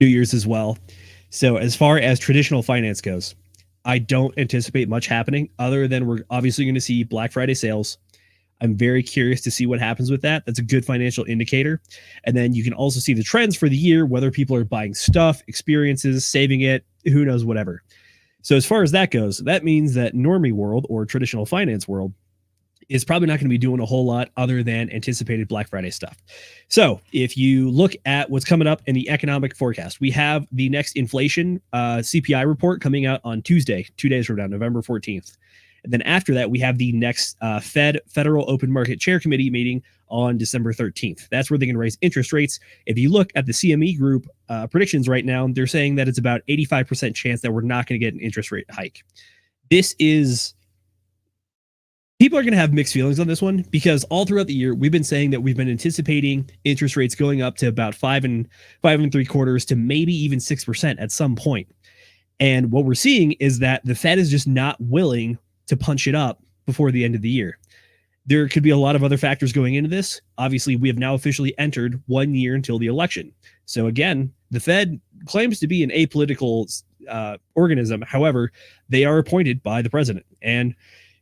New Year's as well. So as far as traditional finance goes, I don't anticipate much happening other than we're obviously going to see Black Friday sales. I'm very curious to see what happens with that. That's a good financial indicator. And then you can also see the trends for the year, whether people are buying stuff, experiences, saving it, who knows, whatever. So as far as that goes, that means that normie world or traditional finance world is probably not going to be doing a whole lot other than anticipated Black Friday stuff. So if you look at what's coming up in the economic forecast, we have the next inflation CPI report coming out on Tuesday, 2 days from now, November 14th. And then after that, we have the next Federal Open Market Chair Committee meeting on December 13th. That's where they're going to raise interest rates. If you look at the CME Group predictions right now, they're saying that it's about 85% chance that we're not going to get an interest rate hike. This is... People are going to have mixed feelings on this one because all throughout the year, we've been saying that we've been anticipating interest rates going up to about 5.75% to maybe even 6% at some point. And what we're seeing is that the Fed is just not willing to punch it up before the end of the year. There could be a lot of other factors going into this. Obviously, we have now officially entered 1 year until the election. So again, the Fed claims to be an apolitical organism. However, they are appointed by the president. And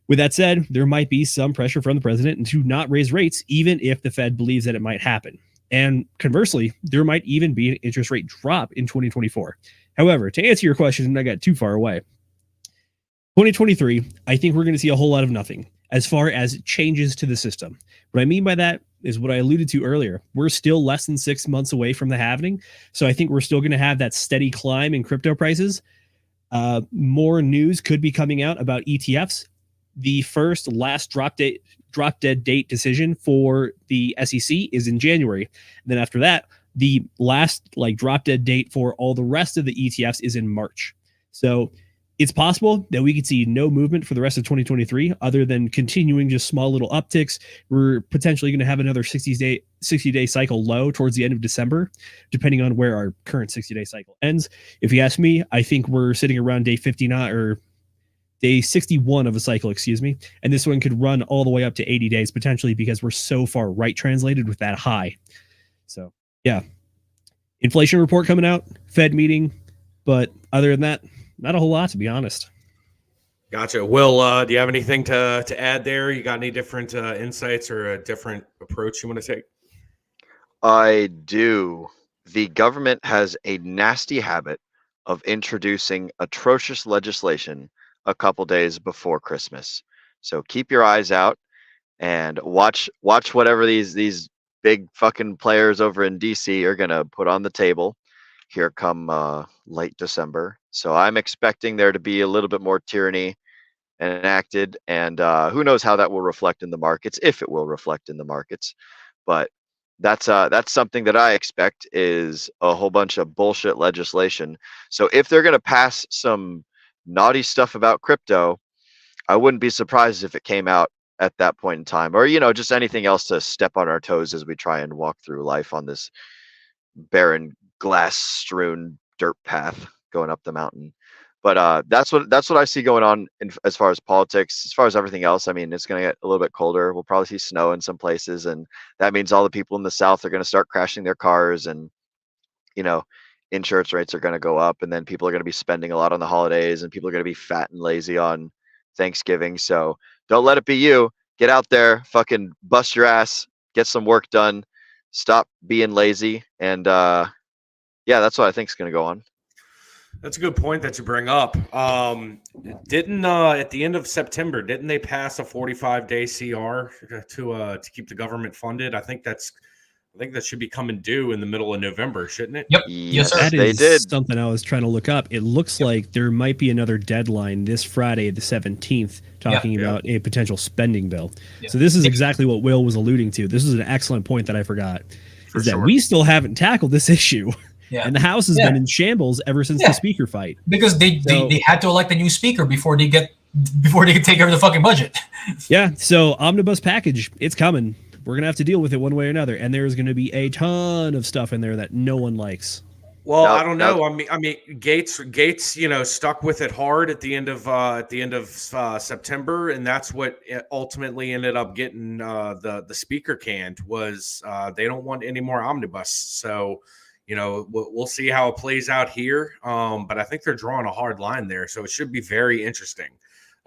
with that said, there might be some pressure from the president to not raise rates, even if the Fed believes that it might happen. And conversely, there might even be an interest rate drop in 2024. However, to answer your question, I got too far away. 2023, I think we're going to see a whole lot of nothing as far as changes to the system. What I mean by that is what I alluded to earlier. We're still less than 6 months away from the halving. So I think we're still going to have that steady climb in crypto prices. More news could be coming out about ETFs. The last drop dead date decision for the SEC is in January. And then after that, the last drop dead date for all the rest of the ETFs is in March. So it's possible that we could see no movement for the rest of 2023 other than continuing just small little upticks. We're potentially going to have another 60-day cycle low towards the end of December, depending on where our current 60-day cycle ends. If you ask me, I think we're sitting around day 59 or day 61 of a cycle, and this one could run all the way up to 80 days potentially because we're so far right translated with that high. So yeah, inflation report coming out, Fed meeting, but other than that, not a whole lot, to be honest. Gotcha. Will, do you have anything to add there? You got any different insights or a different approach you want to take? I do. The government has a nasty habit of introducing atrocious legislation a couple days before Christmas. So keep your eyes out and watch whatever these big fucking players over in DC are gonna put on the table here come late December. So I'm expecting there to be a little bit more tyranny enacted, and who knows how that will reflect in the markets, if it will reflect in the markets. But that's something that I expect is a whole bunch of bullshit legislation. So if they're gonna pass some naughty stuff about crypto, I wouldn't be surprised if it came out at that point in time, or just anything else to step on our toes as we try and walk through life on this barren glass strewn dirt path going up the mountain. But that's what I see going on as far as politics. As far as everything else, I mean, it's going to get a little bit colder. We'll probably see snow in some places, and that means all the people in the South are going to start crashing their cars, and insurance rates are going to go up, and then people are going to be spending a lot on the holidays, and people are going to be fat and lazy on Thanksgiving. So don't let it be you. Get out there, fucking bust your ass, get some work done, stop being lazy, and yeah, that's what I think is going to go on. That's a good point that you bring up. Didn't at the end of September, didn't they pass a 45-day CR to keep the government funded? I think that should be coming due in the middle of November, shouldn't it? Yep. Yes, sir. That is something I was trying to look up. It looks like there might be another deadline this Friday, the 17th, talking about a potential spending bill. So this is exactly what Will was alluding to. This is an excellent point that I forgot. For is that sure. we still haven't tackled this issue. Yeah. And the House has been in shambles ever since the speaker fight. Because they had to elect a new speaker before they could take over the fucking budget. Yeah. So omnibus package, it's coming. We're going to have to deal with it one way or another. And there's going to be a ton of stuff in there that no one likes. Well, I don't know. I mean, Gates, stuck with it hard at the end of September, and that's what ultimately ended up getting the speaker canned. Was they don't want any more omnibus. So, we'll see how it plays out here. But I think they're drawing a hard line there, so it should be very interesting.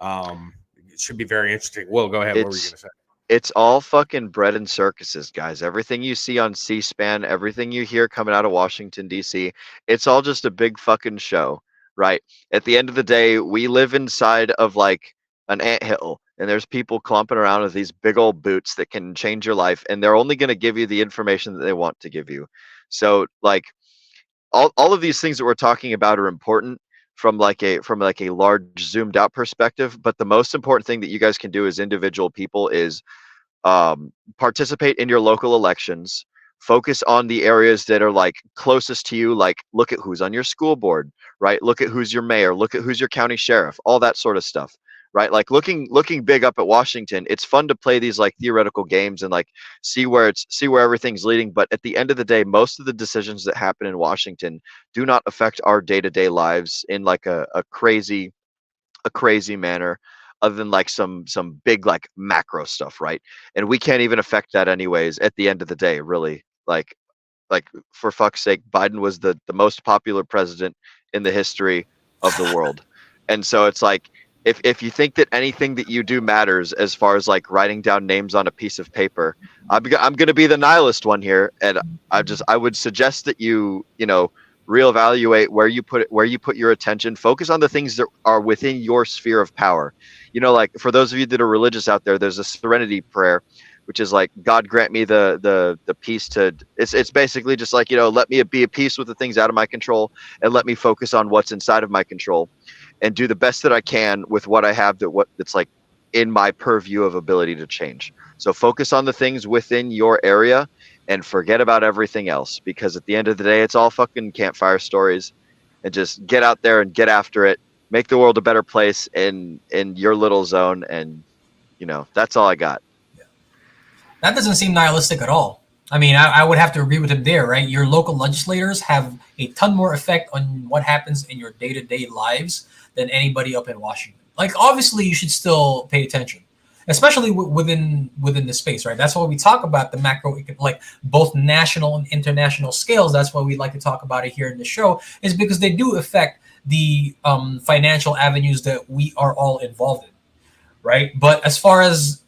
It should be very interesting. Will, go ahead. What were you going to say? It's all fucking bread and circuses, guys. Everything you see on C-SPAN, everything you hear coming out of Washington, D.C., it's all just a big fucking show, right? At the end of the day, we live inside of like an anthill, and there's people clumping around with these big old boots that can change your life, and they're only going to give you the information that they want to give you. So, like, all of these things that we're talking about are important from like a large zoomed out perspective, but the most important thing that you guys can do as individual people is participate in your local elections, focus on the areas that are like closest to you, like look at who's on your school board, right? Look at who's your mayor, look at who's your county sheriff, all that sort of stuff, right? Like looking big up at Washington, it's fun to play these like theoretical games and like see where everything's leading, but at the end of the day, most of the decisions that happen in Washington do not affect our day-to-day lives in like a crazy manner, other than like some big like macro stuff, right? And we can't even affect that anyways at the end of the day, really. Like for fuck's sake, Biden was the most popular president in the history of the world. And so it's like, if you think that anything that you do matters as far as like writing down names on a piece of paper, I'm going to be the nihilist one here. And I would suggest that you reevaluate where you put your attention, focus on the things that are within your sphere of power. Like for those of you that are religious out there, there's a serenity prayer, which is like, God grant me the peace to, it's basically just like, let me be at peace with the things out of my control, and let me focus on what's inside of my control and do the best that I can with what I have that's like in my purview of ability to change. So focus on the things within your area and forget about everything else, because at the end of the day, it's all fucking campfire stories, and just get out there and get after it. Make the world a better place in your little zone. And, that's all I got. That doesn't seem nihilistic at all. I mean, I would have to agree with him there, right? Your local legislators have a ton more effect on what happens in your day-to-day lives than anybody up in Washington. Like, obviously, you should still pay attention, especially within the space, right? That's why we talk about the macro, like both national and international scales. That's why we like to talk about it here in the show, is because they do affect the financial avenues that we are all involved in, right? But as far as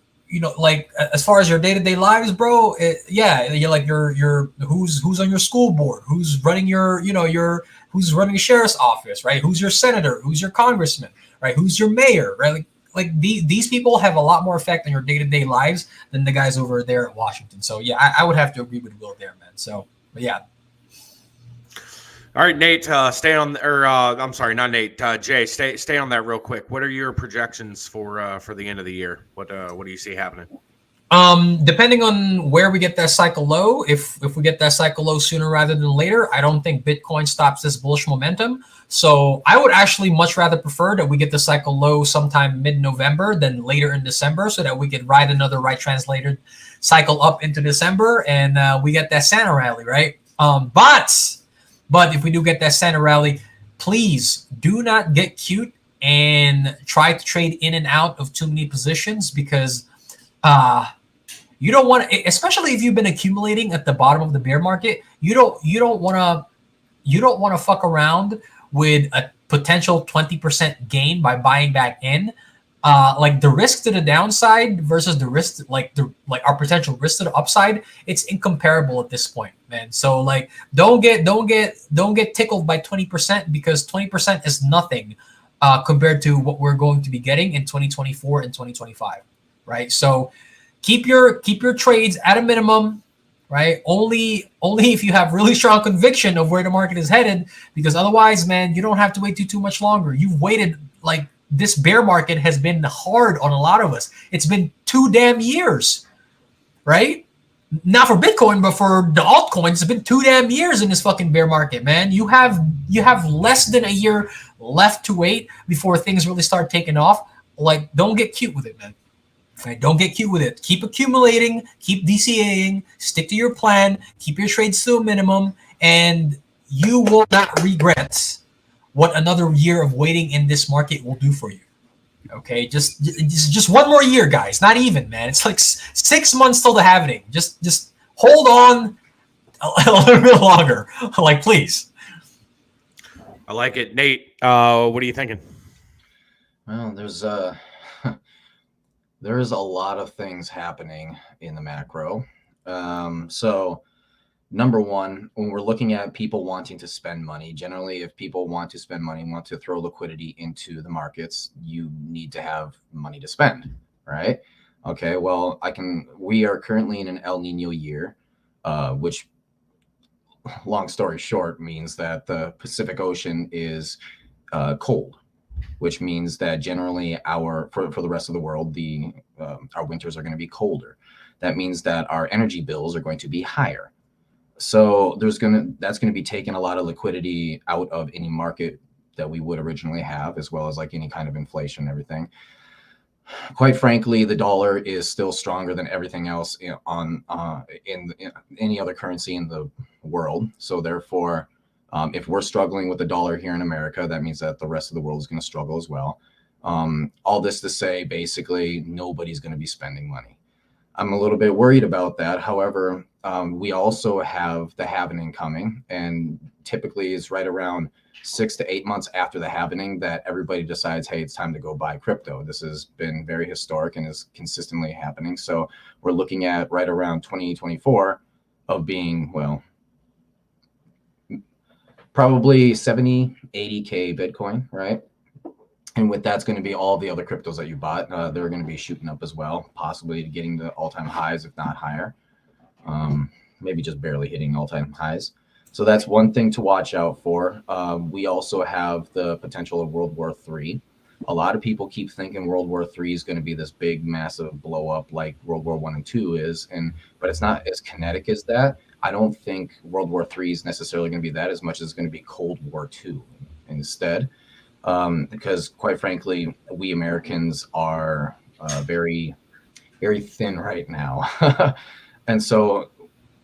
as far as your day-to-day lives, bro, you're like your who's on your school board, who's running who's running a sheriff's office, right? Who's your senator, who's your congressman, right? Who's your mayor, right? Like these people have a lot more effect on your day-to-day lives than the guys over there at Washington. So yeah, I would have to agree with Will there, man. So, but yeah. All right, Nate, stay on, or I'm sorry, not Nate, Jay, stay on that real quick. What are your projections for the end of the year? What do you see happening? Depending on where we get that cycle low, if we get that cycle low sooner rather than later, I don't think Bitcoin stops this bullish momentum. So I would actually much rather prefer that we get the cycle low sometime mid-November than later in December, so that we could ride another right translated cycle up into December, and we get that Santa rally, right? But if we do get that Santa rally, please do not get cute and try to trade in and out of too many positions, because you don't want to, especially if you've been accumulating at the bottom of the bear market, you don't want to fuck around with a potential 20% gain by buying back in. Like the risk to the downside versus the risk, like our potential risk to the upside, it's incomparable at this point, man. So like, don't get tickled by 20%, because 20% is nothing compared to what we're going to be getting in 2024 and 2025, right? So keep your trades at a minimum, right? Only if you have really strong conviction of where the market is headed, because otherwise, man, you don't have to wait too much longer. You've waited, like, this bear market has been hard on a lot of us. It's been 2 damn years, right? Not for Bitcoin, but for the altcoins, it's been 2 damn years in this fucking bear market, man. You have less than a year left to wait before things really start taking off. Like, don't get cute with it, man. Right? Don't get cute with it. Keep accumulating, keep DCAing, stick to your plan, keep your trades to a minimum, and you will not regret what another year of waiting in this market will do for you. Okay, just one more year, guys. Not even, man. It's like 6 months till the halving. Just hold on a little bit longer. Like, please. I like it. Nate, what are you thinking? Well, there's a lot of things happening in the macro. So number one, when we're looking at people wanting to spend money, generally, if people want to spend money, want to throw liquidity into the markets, you need to have money to spend, right? Okay, well, we are currently in an El Nino year, which, long story short, means that the Pacific Ocean is cold, which means that generally for the rest of the world, our winters are going to be colder. That means that our energy bills are going to be higher. So that's going to be taking a lot of liquidity out of any market that we would originally have, as well as like any kind of inflation and everything. Quite frankly, the dollar is still stronger than everything else in any other currency in the world. So therefore, if we're struggling with the dollar here in America, that means that the rest of the world is going to struggle as well. All this to say, basically, nobody's going to be spending money. I'm a little bit worried about that. However, we also have the halvening coming, and typically it's right around 6 to 8 months after the halvening that everybody decides, hey, it's time to go buy crypto. This has been very historic and is consistently happening. So we're looking at right around 2024 of being, well, probably 70, 80K Bitcoin, right? And with that's going to be all the other cryptos that you bought. They're going to be shooting up as well, possibly getting to all-time highs, if not higher. Maybe just barely hitting all-time highs. So that's one thing to watch out for. We also have the potential of World War III. A lot of people keep thinking World War III is going to be this big, massive blow up like World War I and II is, but it's not as kinetic as that. I don't think World War III is necessarily going to be that as much as it's going to be Cold War II instead, because quite frankly, we Americans are very, very thin right now, and so.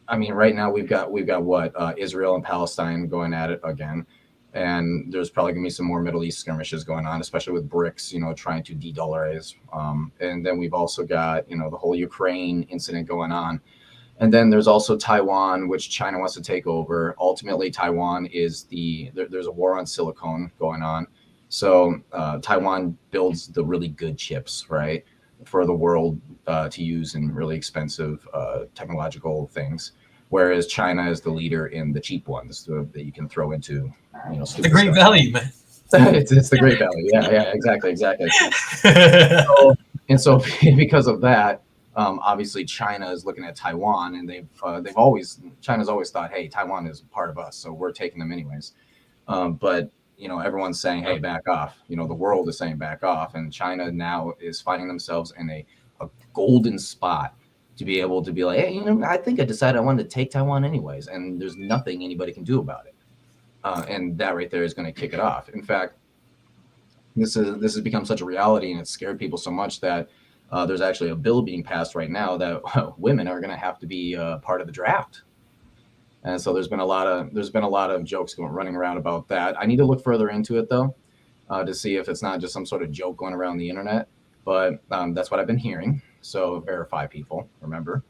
I mean, right now we've got what Israel and Palestine going at it again, and there's probably gonna be some more Middle East skirmishes going on, especially with BRICS, trying to de-dollarize. And then we've also got the whole Ukraine incident going on, and then there's also Taiwan, which China wants to take over. Ultimately, Taiwan is there's a war on silicon going on, so Taiwan builds the really good chips, right, for the world to use in really expensive technological things. Whereas China is the leader in the cheap ones that you can throw into, the great value, man. it's the great value. Yeah, exactly. So because of that, obviously China is looking at Taiwan, and China's always thought, hey, Taiwan is part of us, so we're taking them anyways. But everyone's saying, hey, back off. The world is saying back off, and China now is finding themselves in a golden spot to be able to be like, hey, I think I decided I wanted to take Taiwan anyways, and there's nothing anybody can do about it. And that right there is going to kick it off. In fact, this has become such a reality, and it's scared people so much that there's actually a bill being passed right now that women are going to have to be part of the draft. And so there's been a lot of jokes running around about that. I need to look further into it though, to see if it's not just some sort of joke going around the internet. But that's what I've been hearing. So verify, people, remember.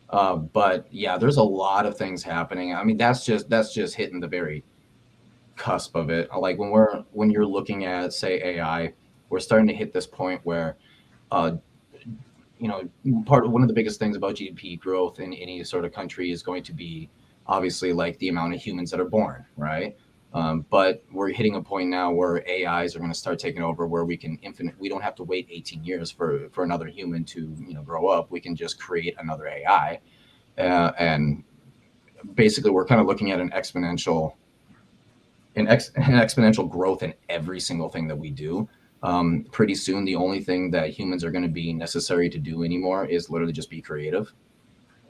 But yeah, there's a lot of things happening. I mean, that's just hitting the very cusp of it. Like when you're looking at, say, AI, we're starting to hit this point where, one of the biggest things about GDP growth in any sort of country is going to be obviously like the amount of humans that are born, right? But we're hitting a point now where AIs are going to start taking over, where we don't have to wait 18 years for another human to grow up. We can just create another AI, and basically we're kind of looking at an exponential growth in every single thing that we do. Pretty soon, the only thing that humans are going to be necessary to do anymore is literally just be creative.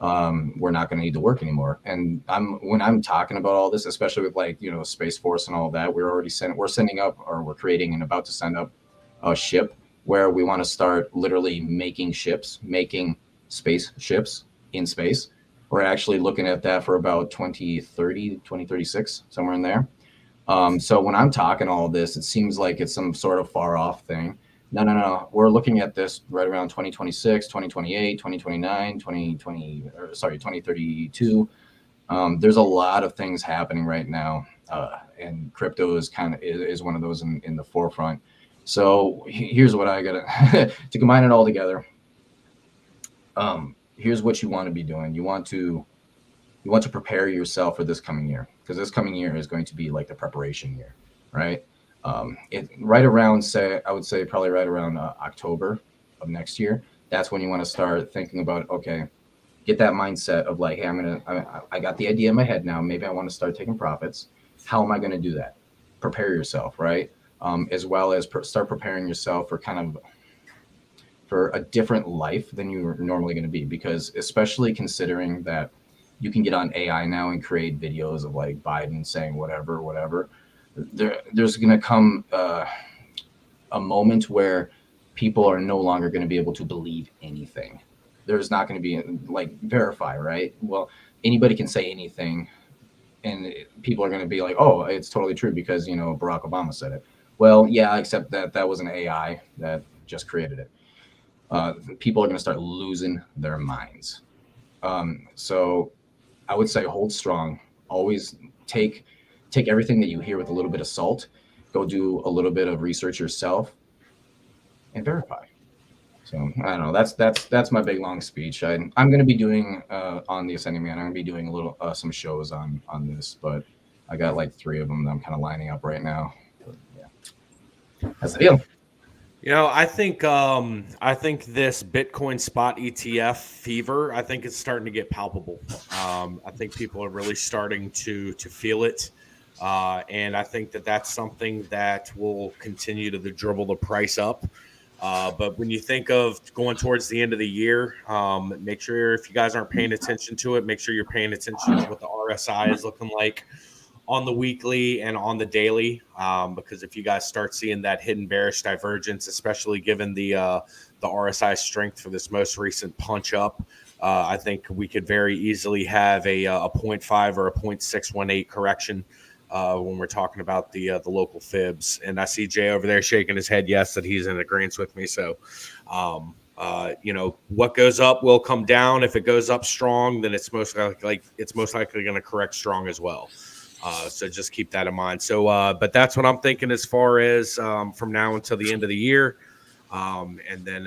We're not going to need to work anymore. And when I'm talking about all this, especially with Space Force and all that, we're creating and about to send up a ship where we want to start literally making space ships in space. We're actually looking at that for about 2030, 2036, somewhere in there. So when I'm talking all this, it seems like it's some sort of far off thing. No. We're looking at this right around 2026, 2028, 2029, 2032. There's a lot of things happening right now, and crypto is is one of those in the forefront. So here's what I gotta to combine it all together. Here's what you want to be doing. You want to prepare yourself for this coming year, because this coming year is going to be like the preparation year, right? Right around, I would say probably right around October of next year. That's when you want to start thinking about, okay, get that mindset of like, hey, I got the idea in my head now. Maybe I want to start taking profits. How am I going to do that? Prepare yourself, right? As well as start preparing yourself for a different life than you're normally going to be, because especially considering that you can get on AI now and create videos of like Biden saying whatever. There's going to come a moment where people are no longer going to be able to believe anything. There's not going to be like verify, right? Well, anybody can say anything, and people are going to be like, oh, it's totally true because, you know, Barack Obama said it. Well, yeah, except that was an AI that just created it. People are going to start losing their minds. So I would say hold strong. Always take everything that you hear with a little bit of salt. Go do a little bit of research yourself and verify. So I don't know. That's my big long speech. I'm going to be doing on the Ascending Man. I'm going to be doing a little some shows on this, but I got like 3 of them that I'm kind of lining up right now. But, yeah, that's the deal. You know, I think this Bitcoin spot ETF fever, I think it's starting to get palpable. I think people are really starting to feel it. And I think that's something that will continue to dribble the price up. But when you think of going towards the end of the year, make sure if you guys aren't paying attention to it, make sure you're paying attention to what the RSI is looking like on the weekly and on the daily, because if you guys start seeing that hidden bearish divergence, especially given the RSI strength for this most recent punch up, I think we could very easily have a 0.5 or a 0.618 correction when we're talking about the local fibs. And I see Jay over there shaking his head yes that he's in agreement with me. So you know, what goes up will come down. If it goes up strong, then it's most likely going to correct strong as well. So just keep that in mind. So, but that's what I'm thinking as far as from now until the end of the year. And then,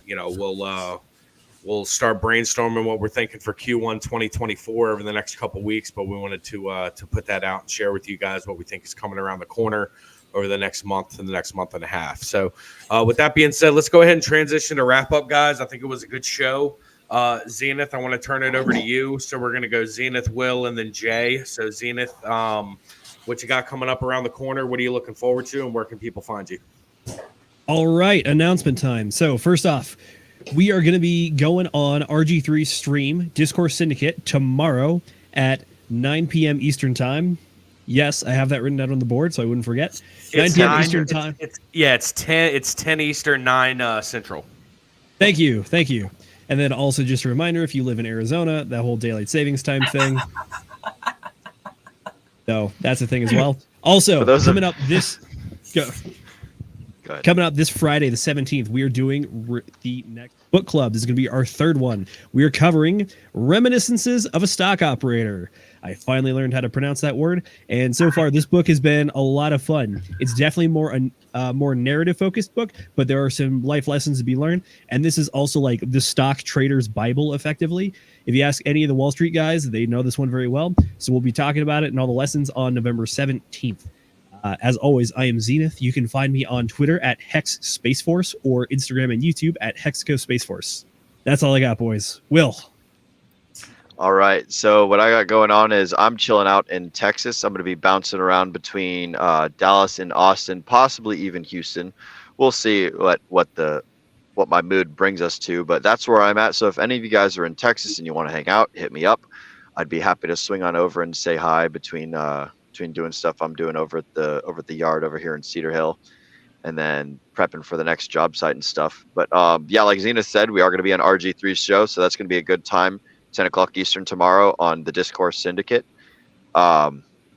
you know, we'll start brainstorming what we're thinking for Q1 2024 over the next couple of weeks. But we wanted to put that out and share with you guys what we think is coming around the corner over the next month and the next month and a half. So with that being said, let's go ahead and transition to wrap up, guys. I think it was a good show. Zenith, I want to turn it over to you. So we're going to go Zenith, Will, and then Jay. So Zenith, what you got coming up around the corner? What are you looking forward to, and where can people find you? All right, announcement time. So first off, we are going to be going on RG3 stream, Discourse Syndicate, tomorrow at 9 p.m. Eastern time. Yes, I have that written out on the board, so I wouldn't forget. 9 p.m. Eastern time. It's 10 Eastern, 9 Central. Thank you. And then also just a reminder, if you live in Arizona, that whole daylight savings time thing. So that's a thing as well. Also, coming up this Friday, the 17th, we are doing the next book club. This is going to be our 3rd one. We are covering Reminiscences of a Stock Operator. I finally learned how to pronounce that word, and so far this book has been a lot of fun. It's definitely more narrative-focused book, but there are some life lessons to be learned, and this is also like the stock trader's Bible, effectively. If you ask any of the Wall Street guys, they know this one very well, so we'll be talking about it and all the lessons on November 17th. As always, I am Zenith. You can find me on Twitter at Hex Space Force or Instagram and YouTube at Hexco Space Force. That's all I got, boys. Will. All right. So what I got going on is I'm chilling out in Texas. I'm going to be bouncing around between Dallas and Austin, possibly even Houston. We'll see what my mood brings us to, but that's where I'm at. So if any of you guys are in Texas and you want to hang out, hit me up. I'd be happy to swing on over and say hi between doing stuff I'm doing over at the yard over here in Cedar Hill, and then prepping for the next job site and stuff. But yeah, like Zenith said, we are going to be on RG3's show, so that's going to be a good time. 10 o'clock Eastern tomorrow on the Discourse Syndicate. I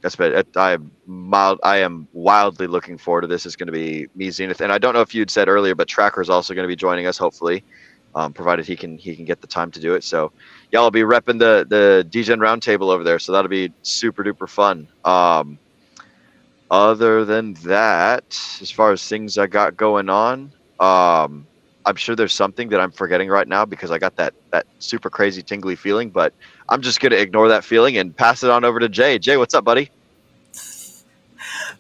am wildly looking forward to this. It's going to be me, Zenith, and I don't know if you'd said earlier, but Tracker is also going to be joining us, hopefully. provided he can get the time to do it. So y'all will be repping the DGen Roundtable over there, so that'll be super duper fun. Other than that, as far as things I got going on, I'm sure there's something that I'm forgetting right now because I got that super crazy tingly feeling, but I'm just gonna ignore that feeling and pass it on over to Jay. Jay, what's up, buddy?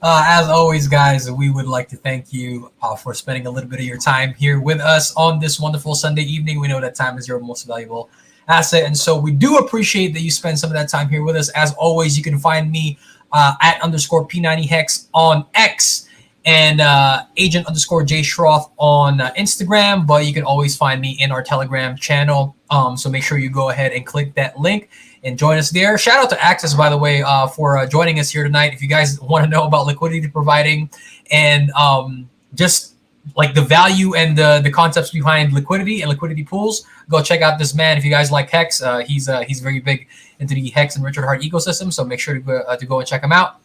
As always, guys, we would like to thank you for spending a little bit of your time here with us on this wonderful Sunday evening. We know that time is your most valuable asset, and so we do appreciate that you spend some of that time here with us. As always, you can find me at _P90 Hex on X and agent _J Schroth on Instagram, but you can always find me in our Telegram channel. So make sure you go ahead and click that link and join us there. Shout out to Access, by the way, for joining us here tonight. If you guys want to know about liquidity providing and just like the value and the concepts behind liquidity and liquidity pools, go check out this man. If you guys like Hex, he's very big into the Hex and Richard Hart ecosystem, so make sure to go and check him out.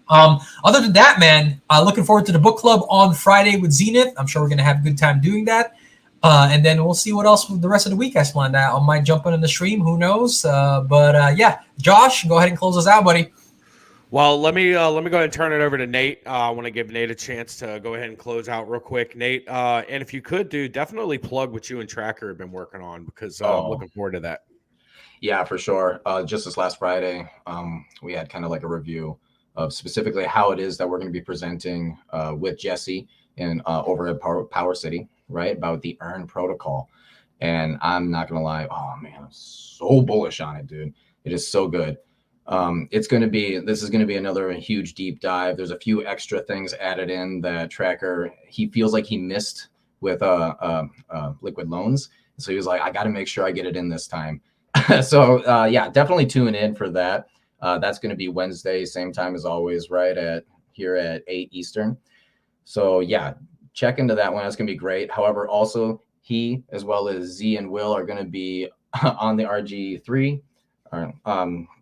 Other than that, man, looking forward to the book club on Friday with Zenith. I'm sure we're going to have a good time doing that. And then we'll see what else the rest of the week has planned out. I might jump in the stream. Who knows? But yeah, Josh, go ahead and close us out, buddy. Well, let me go ahead and turn it over to Nate. I want to give Nate a chance to go ahead and close out real quick. Nate, and if you could, definitely plug what you and Tracker have been working on because I'm looking forward to that. Yeah, for sure. Just this last Friday, we had kind of like a review of specifically how it is that we're going to be presenting with Jesse and over at Power City, right, about the Earn protocol. And I'm not going to lie, oh man, I'm so bullish on it, dude. It is so good. This is going to be another huge deep dive. There's a few extra things added in that Tracker, he feels like he missed with liquid loans. So he was like, I got to make sure I get it in this time. So yeah, definitely tune in for that. That's going to be Wednesday, same time as always, right here at 8 Eastern. So yeah, check into that one. That's going to be great. However, also he as well as Z and Will are going to be on the RG3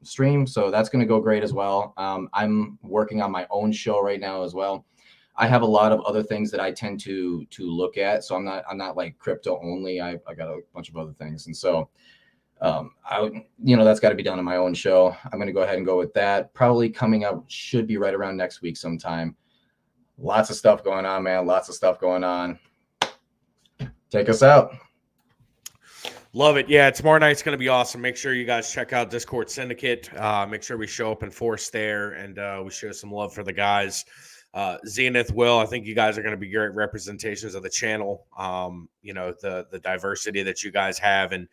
stream. So that's going to go great as well. I'm working on my own show right now as well. I have a lot of other things that I tend to look at. So I'm not like crypto only. I got a bunch of other things. And so that's got to be done on my own show. I'm going to go ahead and go with that. Probably coming up should be right around next week sometime. Lots of stuff going on, man. Lots of stuff going on. Take us out. Love it. Yeah, tomorrow night's going to be awesome. Make sure you guys check out Discord Syndicate. Make sure we show up in force there and we show some love for the guys. Zenith, Will, I think you guys are going to be great representations of the channel. The diversity that you guys have and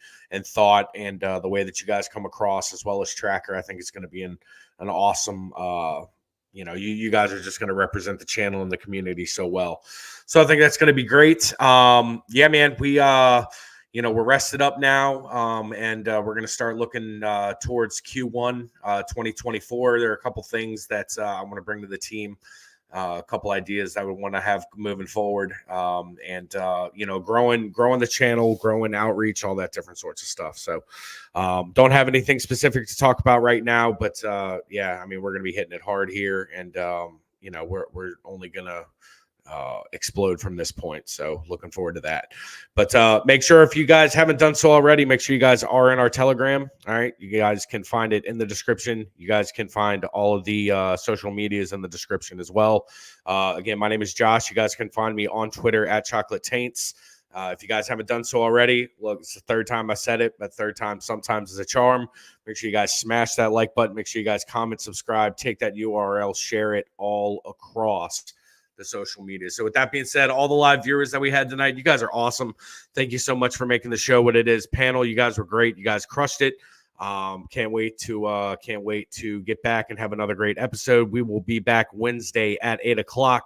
thought and the way that you guys come across, as well as Tracker, I think it's going to be an awesome. You guys are just going to represent the channel and the community so well. So I think that's going to be great. Yeah, man, we're rested up now, and we're going to start looking towards Q1 2024. There are a couple things that I want to bring to the team. A couple ideas I would want to have moving forward, growing the channel, growing outreach, all that different sorts of stuff. So don't have anything specific to talk about right now, but yeah, I mean, we're going to be hitting it hard here, and we're only going to explode from this point. So looking forward to that. But make sure, if you guys haven't done so already, make sure you guys are in our Telegram. All right, you guys can find it in the description. You guys can find all of the social medias in the description as well. Again, my name is Josh. You guys can find me on Twitter at Chocolate Taints. If you guys haven't done so already, look, it's the third time I said it, but third time sometimes is a charm. Make sure you guys smash that like button. Make sure you guys comment, subscribe, take that URL, share it all across the social media. So with that being said, all the live viewers that we had tonight, you guys are awesome. Thank you so much for making the show what it is. Panel, you guys were great. You guys crushed it. Can't wait to get back and have another great episode. We will be back Wednesday at 8:00.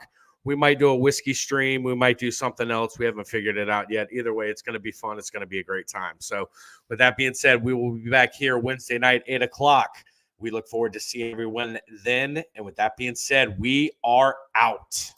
We might do a whiskey stream. We might do something else. We haven't figured it out yet. Either way, it's going to be fun. It's going to be a great time. So with that being said, we will be back here Wednesday night, 8:00. We look forward to seeing everyone then. And with that being said, we are out.